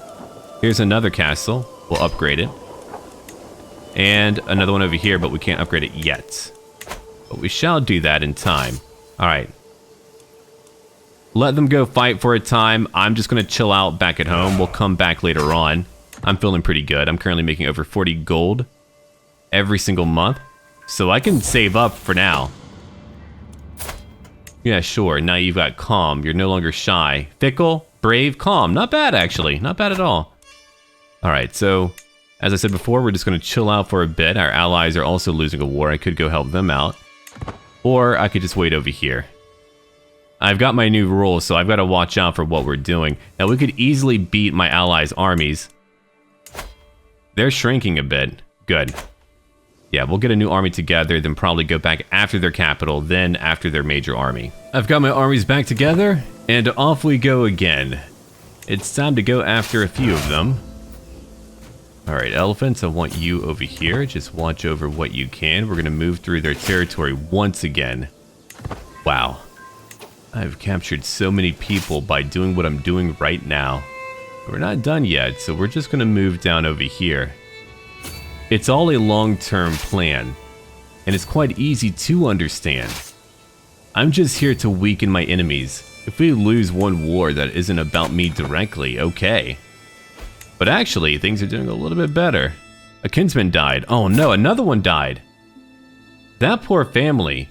Here's another castle. We'll upgrade it. And another one over here, but we can't upgrade it yet. But we shall do that in time. Alright. Let them go fight for a time. I'm just going to chill out back at home. We'll come back later on. I'm feeling pretty good. I'm currently making over 40 gold every single month. So I can save up for now. Yeah, sure. Now you've got calm. You're no longer shy. Fickle, brave, calm. Not bad, actually. Not bad at all. Alright, so as I said before, we're just going to chill out for a bit. Our allies are also losing a war. I could go help them out. Or I could just wait over here. I've got my new rules, so I've got to watch out for what we're doing. Now, we could easily beat my allies' armies. They're shrinking a bit. Good. Yeah, we'll get a new army together, then probably go back after their capital, then after their major army. I've got my armies back together, and off we go again. It's time to go after a few of them. Alright, elephants, I want you over here. Just watch over what you can. We're going to move through their territory once again. Wow. I've captured so many people by doing what I'm doing right now. We're not done yet, so we're just going to move down over here. It's all a long-term plan, and it's quite easy to understand. I'm just here to weaken my enemies. If we lose one war that isn't about me directly, okay. But actually, things are doing a little bit better. A kinsman died. Oh no, another one died. That poor family.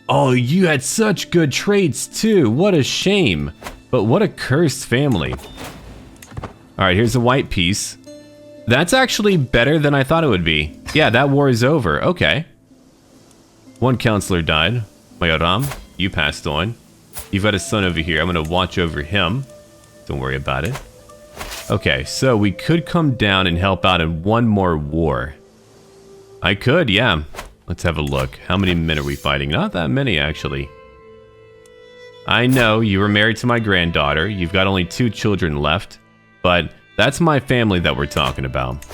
Oh, you had such good traits too. What a shame. But what a cursed family. Alright, here's a white piece. That's actually better than I thought it would be. Yeah, that war is over. Okay. One counselor died. Mayoram, you passed on. You've got a son over here. I'm going to watch over him. Don't worry about it. Okay, so we could come down and help out in one more war. I could, yeah. Let's have a look. How many men are we fighting? Not that many, actually. I know, you were married to my granddaughter. You've got only 2 children left. But that's my family that we're talking about.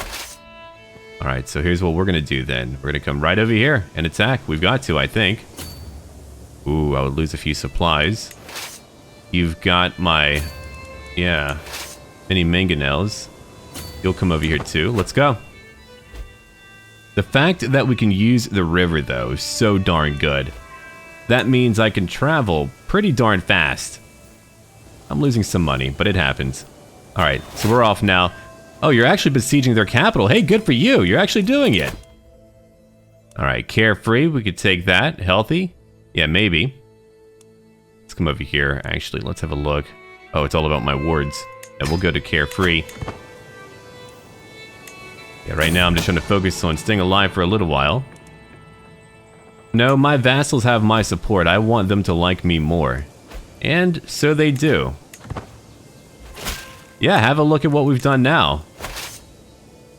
Alright, so here's what we're going to do then. We're going to come right over here and attack. We've got to, I think. Ooh, I would lose a few supplies. You've got my... yeah... many mangonels. You'll come over here too. Let's go. The fact that we can use the river, though, is so darn good. That means I can travel pretty darn fast. I'm losing some money, but it happens. Alright, so we're off now. Oh, you're actually besieging their capital. Hey, good for you. You're actually doing it. Alright, carefree. We could take that. Healthy? Yeah, maybe. Let's come over here. Actually, let's have a look. Oh, it's all about my wards. And we'll go to carefree. Yeah, right now I'm just trying to focus on staying alive for a little while. No, my vassals have my support. I want them to like me more. And so they do. Yeah, have a look at what we've done now.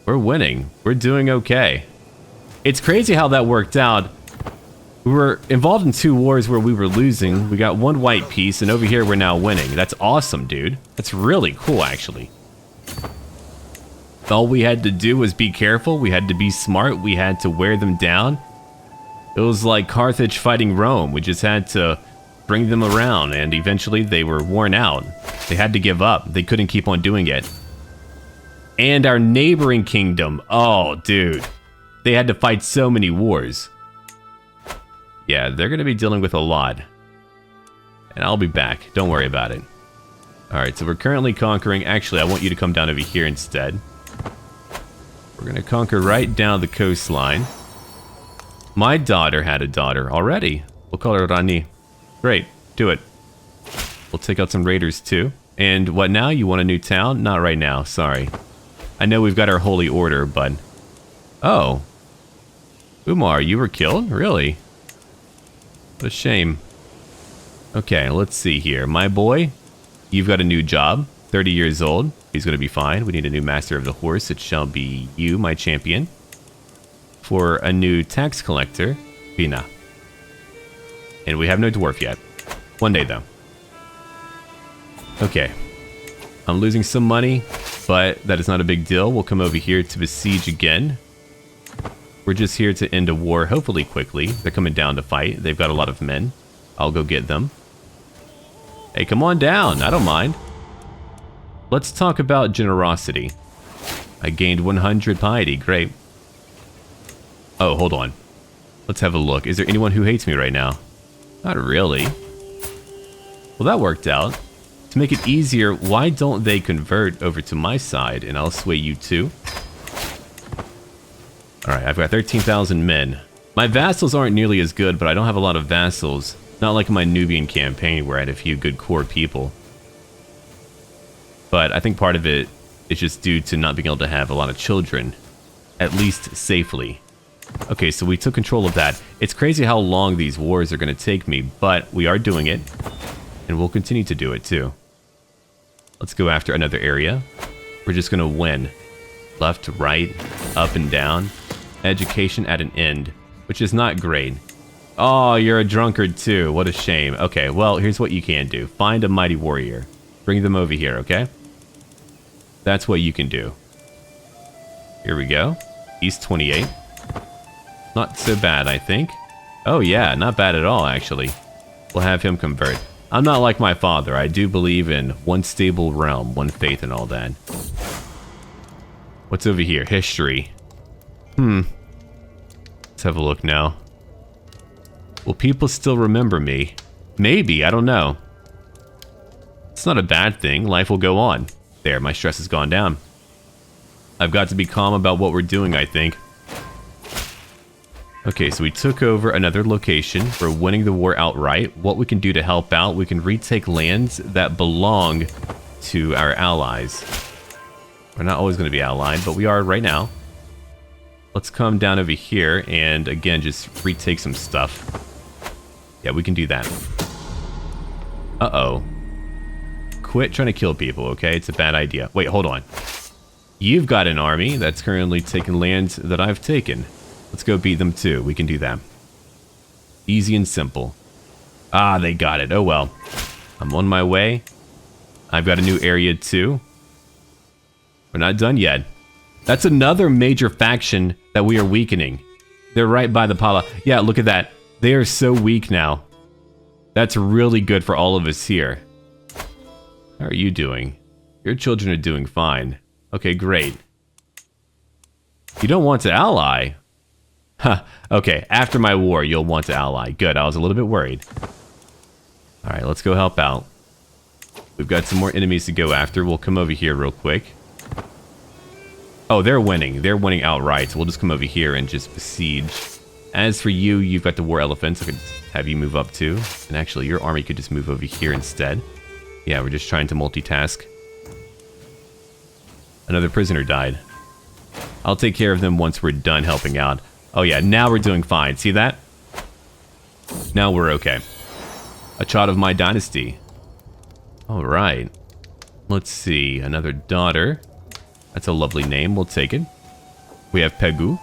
We're winning. We're doing okay. It's crazy how that worked out. We were involved in 2 wars where we were losing. We got 1 white piece, and over here we're now winning. That's awesome, dude. That's really cool, actually. All we had to do was be careful. We had to be smart. We had to wear them down. It was like Carthage fighting Rome. We just had to bring them around, and eventually they were worn out. They had to give up. They couldn't keep on doing it. And our neighboring kingdom. Oh, dude. They had to fight so many wars. Yeah, they're going to be dealing with a lot. And I'll be back. Don't worry about it. Alright, so we're currently conquering. Actually, I want you to come down over here instead. We're going to conquer right down the coastline. My daughter had a daughter already. We'll call her Rani. Great, do it. We'll take out some raiders too. And what now? You want a new town? Not right now, sorry. I know we've got our holy order, but... oh. Umar, you were killed? Really? What a shame. Okay, let's see here. My boy, you've got a new job. 30 years old. He's going to be fine. We need a new master of the horse. It shall be you, my champion. For a new tax collector, Bina. And we have no dwarf yet. One day, though. Okay. I'm losing some money, but that is not a big deal. We'll come over here to besiege again. We're just here to end a war, hopefully quickly. They're coming down to fight. They've got a lot of men. I'll go get them. Hey, come on down. I don't mind. Let's talk about generosity. I gained 100 piety. Great. Oh, hold on. Let's have a look. Is there anyone who hates me right now? Not really. Well, that worked out. To make it easier, why don't they convert over to my side and I'll sway you too? Alright, I've got 13,000 men. My vassals aren't nearly as good, but I don't have a lot of vassals. Not like my Nubian campaign where I had a few good core people. But I think part of it is just due to not being able to have a lot of children. At least safely. Okay, so we took control of that. It's crazy how long these wars are going to take me, but we are doing it. And we'll continue to do it too. Let's go after another area. We're just going to win. Left, right, up and down. Education at an end, which is not great. Oh, you're a drunkard too. What a shame. Okay, well, here's what you can do. Find a mighty warrior. Bring them over here, okay? That's what you can do. Here we go. East 28. Not so bad, I think. Oh yeah, not bad at all, actually. We'll have him convert. I'm not like my father. I do believe in one stable realm, one faith and all that. What's over here? History. Let's have a look now. Will people still remember me? Maybe, I don't know. It's not a bad thing. Life will go on. There, my stress has gone down. I've got to be calm about what we're doing, I think. Okay, so we took over another location. We're winning the war outright. What we can do to help out, we can retake lands that belong to our allies. We're not always going to be allied, but we are right now. Let's come down over here and, again, just retake some stuff. Yeah, we can do that. Uh-oh. Quit trying to kill people, okay? It's a bad idea. Wait, hold on. You've got an army that's currently taking lands that I've taken. Let's go beat them too. We can do that. Easy and simple. Ah, they got it. Oh well. I'm on my way. I've got a new area too. We're not done yet. That's another major faction that we are weakening. They're right by the Pala. Yeah, look at that. They are so weak now. That's really good for all of us here. How are you doing? Your children are doing fine. Okay, great. You don't want to ally? Huh, okay, after my war, you'll want to ally. Good, I was a little bit worried. Alright, let's go help out. We've got some more enemies to go after. We'll come over here real quick. Oh, they're winning. They're winning outright, so we'll just come over here and just besiege. As for you, you've got the war elephants. I could have you move up too. And actually, your army could just move over here instead. Yeah, we're just trying to multitask. Another prisoner died. I'll take care of them once we're done helping out. Oh yeah, now we're doing fine. See that? Now we're okay. A child of my dynasty. Alright. Let's see. Another daughter. That's a lovely name. We'll take it. We have Pegu.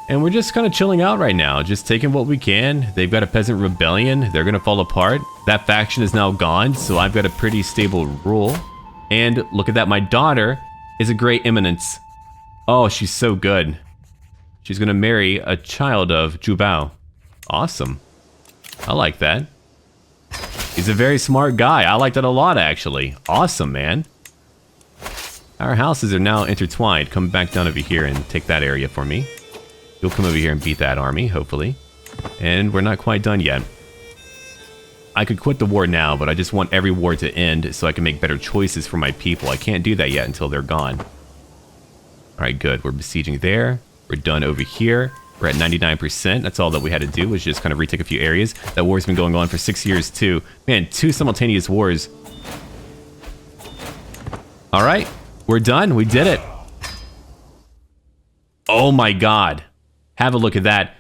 And we're just kind of chilling out right now. Just taking what we can. They've got a peasant rebellion. They're going to fall apart. That faction is now gone, so I've got a pretty stable rule. And look at that. My daughter is a great eminence. Oh, she's so good. She's going to marry a child of Jubao. Awesome. I like that. He's a very smart guy. I like that a lot, actually. Awesome, man. Our houses are now intertwined. Come back down over here and take that area for me. You'll come over here and beat that army, hopefully. And we're not quite done yet. I could quit the war now, but I just want every war to end so I can make better choices for my people. I can't do that yet until they're gone. Alright, good. We're besieging there. We're done over here. We're at 99%. That's all that we had to do, was just kind of retake a few areas. That war's been going on for 6 years, too. Man, 2 simultaneous wars. Alright, we're done. We did it. Oh my god. Have a look at that.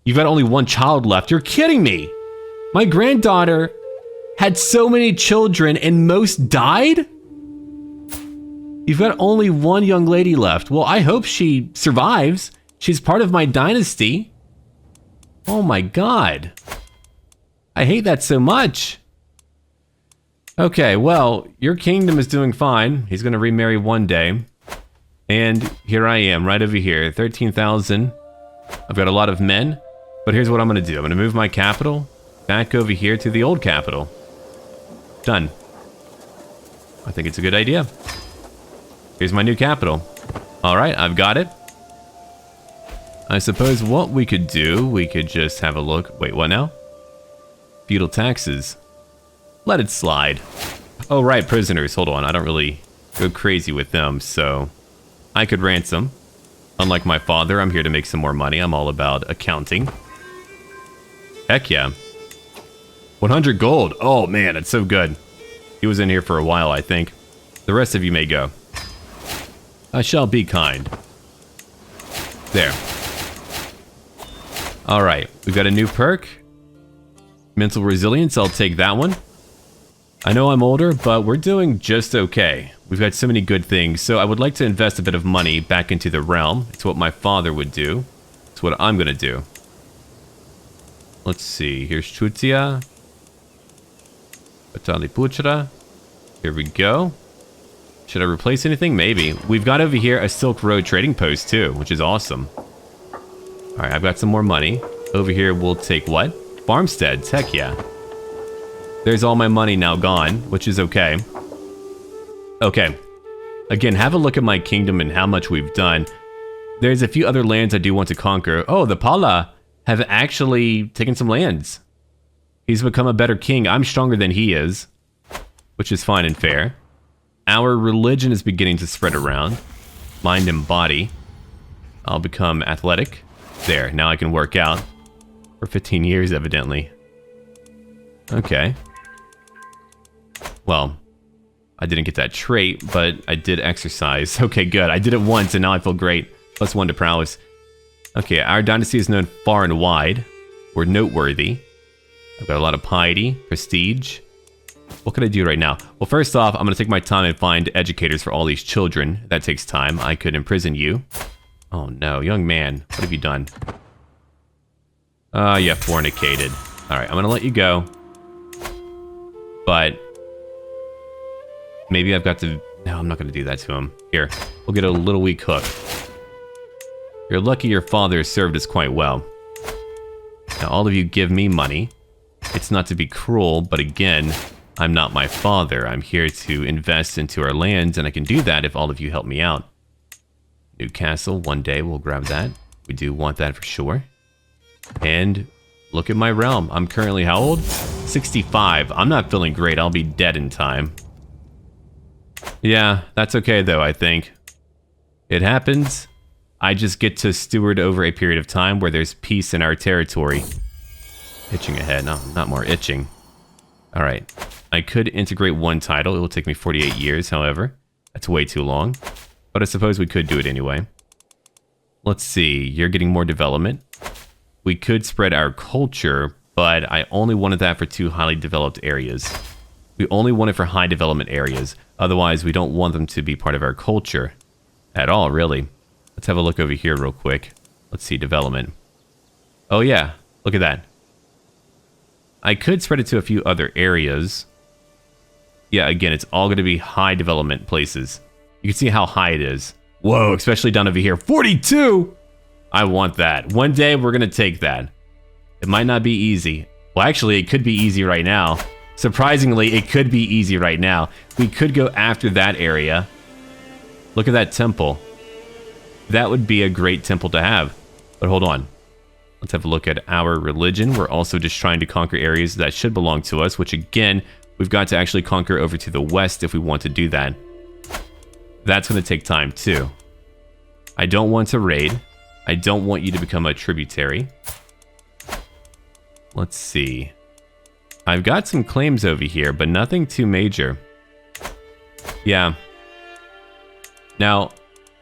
You've got only 1 child left. You're kidding me. My granddaughter had so many children and most died? You've got only 1 young lady left. Well, I hope she survives. She's part of my dynasty. Oh my god. I hate that so much. Okay, well, your kingdom is doing fine. He's gonna remarry one day. And here I am, right over here, 13,000. I've got a lot of men, but here's what I'm gonna do. I'm gonna move my capital back over here to the old capital. Done. I think it's a good idea. Here's my new capital. Alright, I've got it. I suppose what we could do, we could just have a look. Wait, what now? Feudal taxes. Let it slide. Oh, right, prisoners. Hold on, I don't really go crazy with them, so I could ransom. Unlike my father, I'm here to make some more money. I'm all about accounting. Heck yeah. 100 gold. Oh, man, it's so good. He was in here for a while, I think. The rest of you may go. I shall be kind. There. Alright, we've got a new perk. Mental resilience, I'll take that one. I know I'm older, but we're doing just okay. We've got so many good things, so I would like to invest a bit of money back into the realm. It's what my father would do. It's what I'm gonna do. Let's see, here's Chutia. Batali Puchra. Here we go. Should I replace anything? Maybe. We've got over here a Silk Road trading post too, which is awesome. Alright, I've got some more money. Over here we'll take what? Farmsteads, heck yeah. There's all my money now gone, which is okay. Okay. Again, have a look at my kingdom and how much we've done. There's a few other lands I do want to conquer. Oh, the Pala have actually taken some lands. He's become a better king. I'm stronger than he is, which is fine and fair. Our religion is beginning to spread around. mind and body. I'll become athletic. There, now I can work out. For 15 years, evidently. Okay. Well, I didn't get that trait, but I did exercise. Okay, good. I did it once, and now I feel great. +1 to prowess. Okay, our dynasty is known far and wide. We're noteworthy. I've got a lot of piety, prestige. What can I do right now? Well, first off, I'm going to take my time and find educators for all these children. That takes time. I could imprison you. Oh no, young man. What have you done? You fornicated. Alright, I'm going to let you go. But maybe I've got to... No, I'm not going to do that to him. Here, we'll get a little weak hook. You're lucky your father served us quite well. Now, all of you give me money. It's not to be cruel, but again, I'm not my father. I'm here to invest into our lands, and I can do that if all of you help me out. New castle, one day we'll grab that. We do want that for sure. And look at my realm. I'm currently how old? 65. I'm not feeling great. I'll be dead in time. Yeah, that's okay though, I think. It happens. I just get to steward over a period of time where there's peace in our territory. Itching ahead. No, not more itching. Alright. I could integrate one title. It will take me 48 years, however. That's way too long. But I suppose we could do it anyway. Let's see. You're getting more development. We could spread our culture, but I only wanted that for 2 highly developed areas. We only want it for high development areas. Otherwise, we don't want them to be part of our culture. At all, really. Let's have a look over here real quick. Let's see, development. Oh yeah, look at that. I could spread it to a few other areas. Yeah, again, it's all going to be high development places. You can see how high it is. Whoa, especially down over here. 42! I want that. One day, we're going to take that. It might not be easy. Well, actually, it could be easy right now. Surprisingly, it could be easy right now. We could go after that area. Look at that temple. That would be a great temple to have. But hold on. Let's have a look at our religion. We're also just trying to conquer areas that should belong to us, which again, we've got to actually conquer over to the west if we want to do that. That's going to take time too. I don't want to raid. I don't want you to become a tributary. Let's see. I've got some claims over here, but nothing too major. Yeah. Now,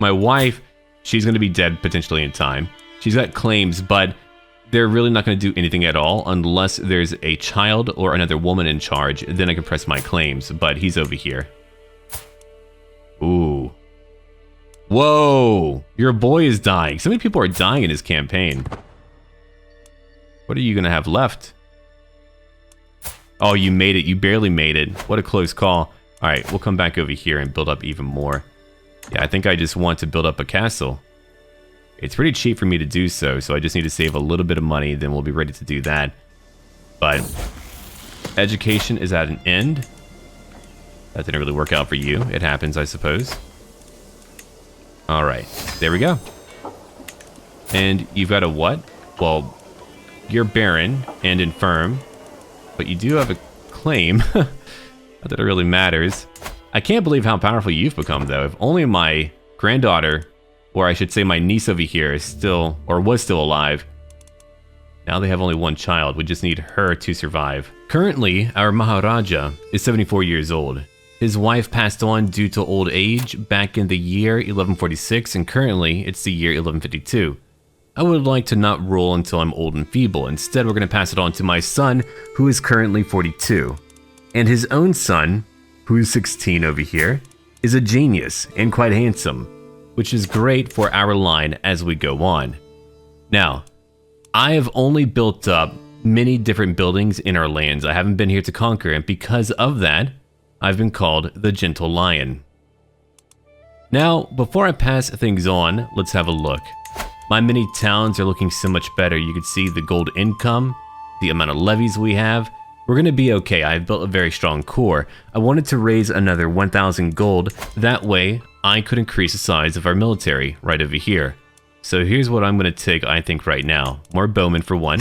my wife, she's going to be dead potentially in time. She's got claims, but they're really not going to do anything at all unless there's a child or another woman in charge. Then I can press my claims, but he's over here. Ooh. Whoa! Your boy is dying. So many people are dying in his campaign. What are you going to have left? Oh, you made it. You barely made it. What a close call. Alright, we'll come back over here and build up even more. Yeah, I think I just want to build up a castle. It's pretty cheap for me to do so, so I just need to save a little bit of money, then we'll be ready to do that. But education is at an end. That didn't really work out for you. It happens, I suppose. Alright, there we go. And you've got a what? Well, you're barren and infirm, but you do have a claim. Not that it really matters. I can't believe how powerful you've become, though. If only my granddaughter, or I should say my niece over here, is still, or was still alive. Now they have only one child. We just need her to survive. Currently, our Maharaja is 74 years old. His wife passed on due to old age back in the year 1146, and currently it's the year 1152. I would like to not rule until I'm old and feeble. Instead, we're going to pass it on to my son, who is currently 42. And his own son, who's 16 over here, is a genius and quite handsome, which is great for our line as we go on. Now, I have only built up many different buildings in our lands. I haven't been here to conquer, and because of that, I've been called the Gentle Lion. Now, before I pass things on, let's have a look. My many towns are looking so much better. You can see the gold income, the amount of levies we have. We're going to be okay. I've built a very strong core. I wanted to raise another 1,000 gold. That way, I could increase the size of our military right over here. So here's what I'm going to take, I think, right now. More bowmen for one.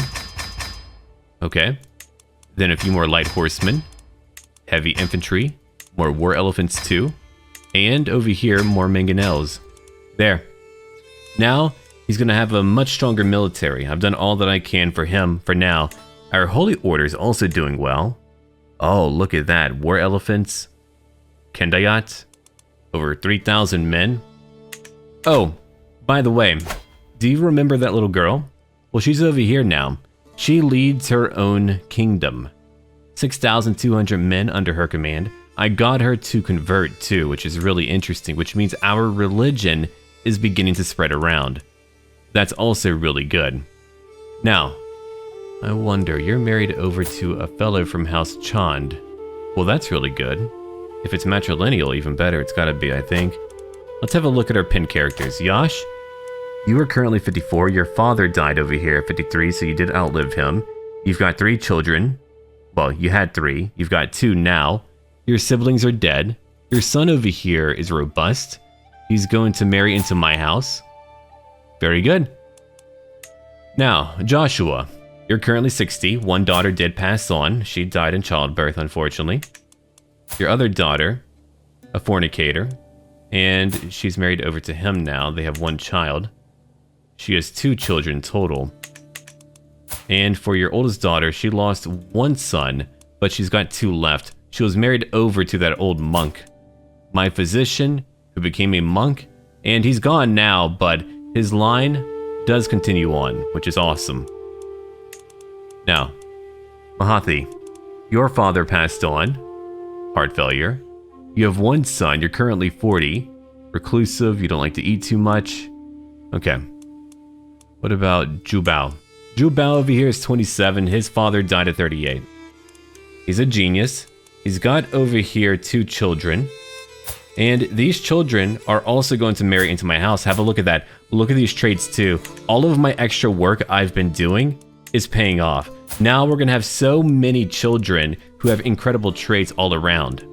Okay. Then a few more light horsemen. Heavy infantry. More war elephants too. And over here, more mangonels. There. Now, he's going to have a much stronger military. I've done all that I can for him for now. Our Holy Order is also doing well. Oh, look at that. War elephants. Kendayat. Over 3,000 men. Oh, by the way, do you remember that little girl? Well, she's over here now. She leads her own kingdom. 6,200 men under her command. I got her to convert too, which is really interesting, which means our religion is beginning to spread around. That's also really good. Now, I wonder, you're married over to a fellow from House Chand. Well, that's really good. If it's matrilineal, even better. It's gotta be, I think. Let's have a look at our pin characters. Yash, you are currently 54. Your father died over here at 53, so you did outlive him. You've got 3 children. Well, you had 3. You've got 2 now. Your siblings are dead. Your son over here is robust. He's going to marry into my house. Very good. Now, Joshua, you're currently 60. One daughter did pass on. She died in childbirth, unfortunately. Your other daughter, a fornicator, and she's married over to him now. They have 1 child. She has 2 children total. And for your oldest daughter, she lost 1 son, but she's got 2 left. She was married over to that old monk. My physician, who became a monk, and he's gone now, but his line does continue on, which is awesome. Now, Mahathi, your father passed on. Heart failure. You have 1 son, you're currently 40. Reclusive, you don't like to eat too much. Okay. What about Jubao? Jubao over here is 27, his father died at 38. He's a genius. He's got over here 2 children. And these children are also going to marry into my house. Have a look at that. Look at these traits too. All of my extra work I've been doing is paying off. Now we're going to have so many children who have incredible traits all around.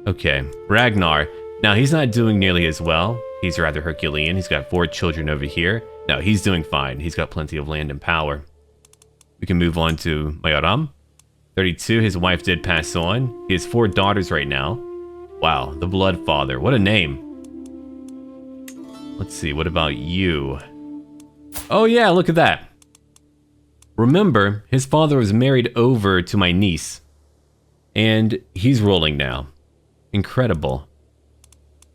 Okay, Ragnar. Now he's not doing nearly as well. He's rather Herculean. He's got 4 children over here. No, he's doing fine. He's got plenty of land and power. We can move on to Mayaram. 32, his wife did pass on. He has 4 daughters right now. Wow, the Blood Father. What a name. Let's see, what about you? Oh yeah, look at that. Remember, his father was married over to my niece. And he's ruling now. Incredible.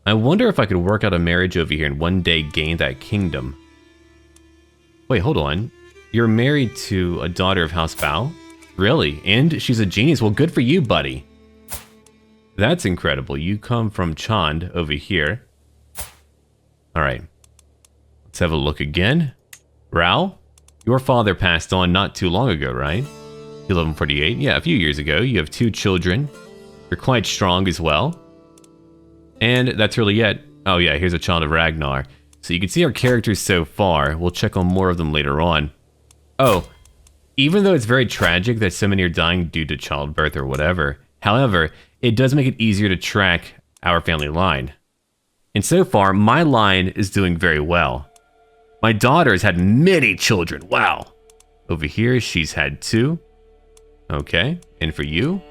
I wonder if I could work out a marriage over here and one day gain that kingdom. Wait, hold on. You're married to a daughter of House Bao? Really? And she's a genius? Well, good for you, buddy. That's incredible. You come from Chand over here. Alright. Let's have a look again. Rao? Your father passed on not too long ago, right? 1148. Yeah, a few years ago. You have 2 children. You're quite strong as well. And that's really it. Oh yeah, here's a child of Ragnar. So you can see our characters so far. We'll check on more of them later on. Oh, even though it's very tragic that so many are dying due to childbirth or whatever, however, it does make it easier to track our family line. And so far, my line is doing very well. My daughter has had many children. Wow. Over here, she's had 2. Okay, and for you?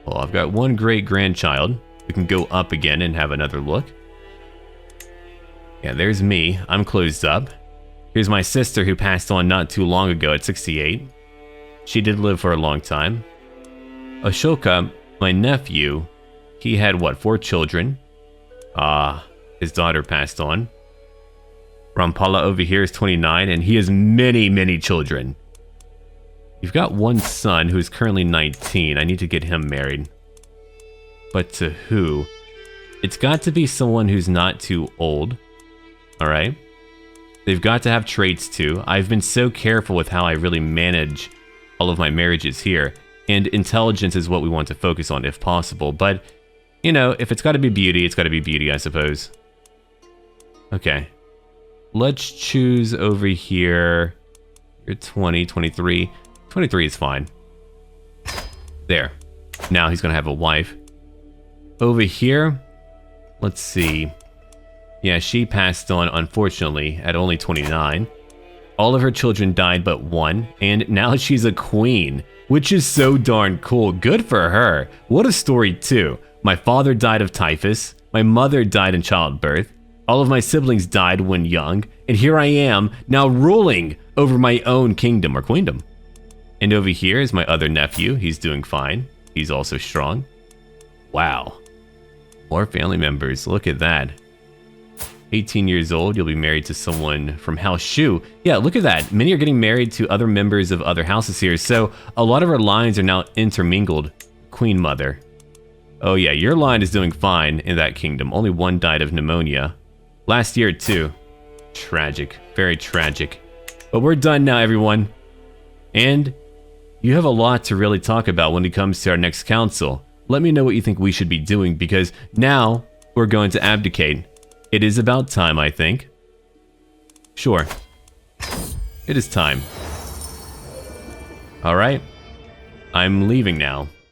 Well, I've got 1 great-grandchild. We can go up again and have another look. Yeah, there's me. I'm closed up. Here's my sister who passed on not too long ago at 68. She did live for a long time. Ashoka, my nephew, he had what, 4 children? His daughter passed on. Mahapala over here is 29 and he has many children. You've got 1 son who's currently 19. I need to get him married. But to who? It's got to be someone who's not too old. Alright? They've got to have traits too. I've been so careful with how I really manage all of my marriages here. And intelligence is what we want to focus on if possible. But, you know, if it's got to be beauty, it's got to be beauty, I suppose. Okay. Let's choose over here. You're 20, 23. 23 is fine. There. Now he's going to have a wife. Over here, let's see. Yeah, she passed on, unfortunately, at only 29. All of her children died but 1, and now she's a queen, which is so darn cool. Good for her. What a story, too. My father died of typhus. My mother died in childbirth. All of my siblings died when young, and here I am, now ruling over my own kingdom or queendom. And over here is my other nephew. He's doing fine. He's also strong. Wow. More family members. Look at that. 18 years old, you'll be married to someone from House Shu. Yeah, look at that. Many are getting married to other members of other houses here. So a lot of our lines are now intermingled. Queen Mother. Oh yeah, your line is doing fine in that kingdom. Only one died of pneumonia. Last year too. Tragic. Very tragic. But we're done now, everyone. And you have a lot to really talk about when it comes to our next council. Let me know what you think we should be doing, because now we're going to abdicate. It is about time, I think. Sure. It is time. Alright. I'm leaving now.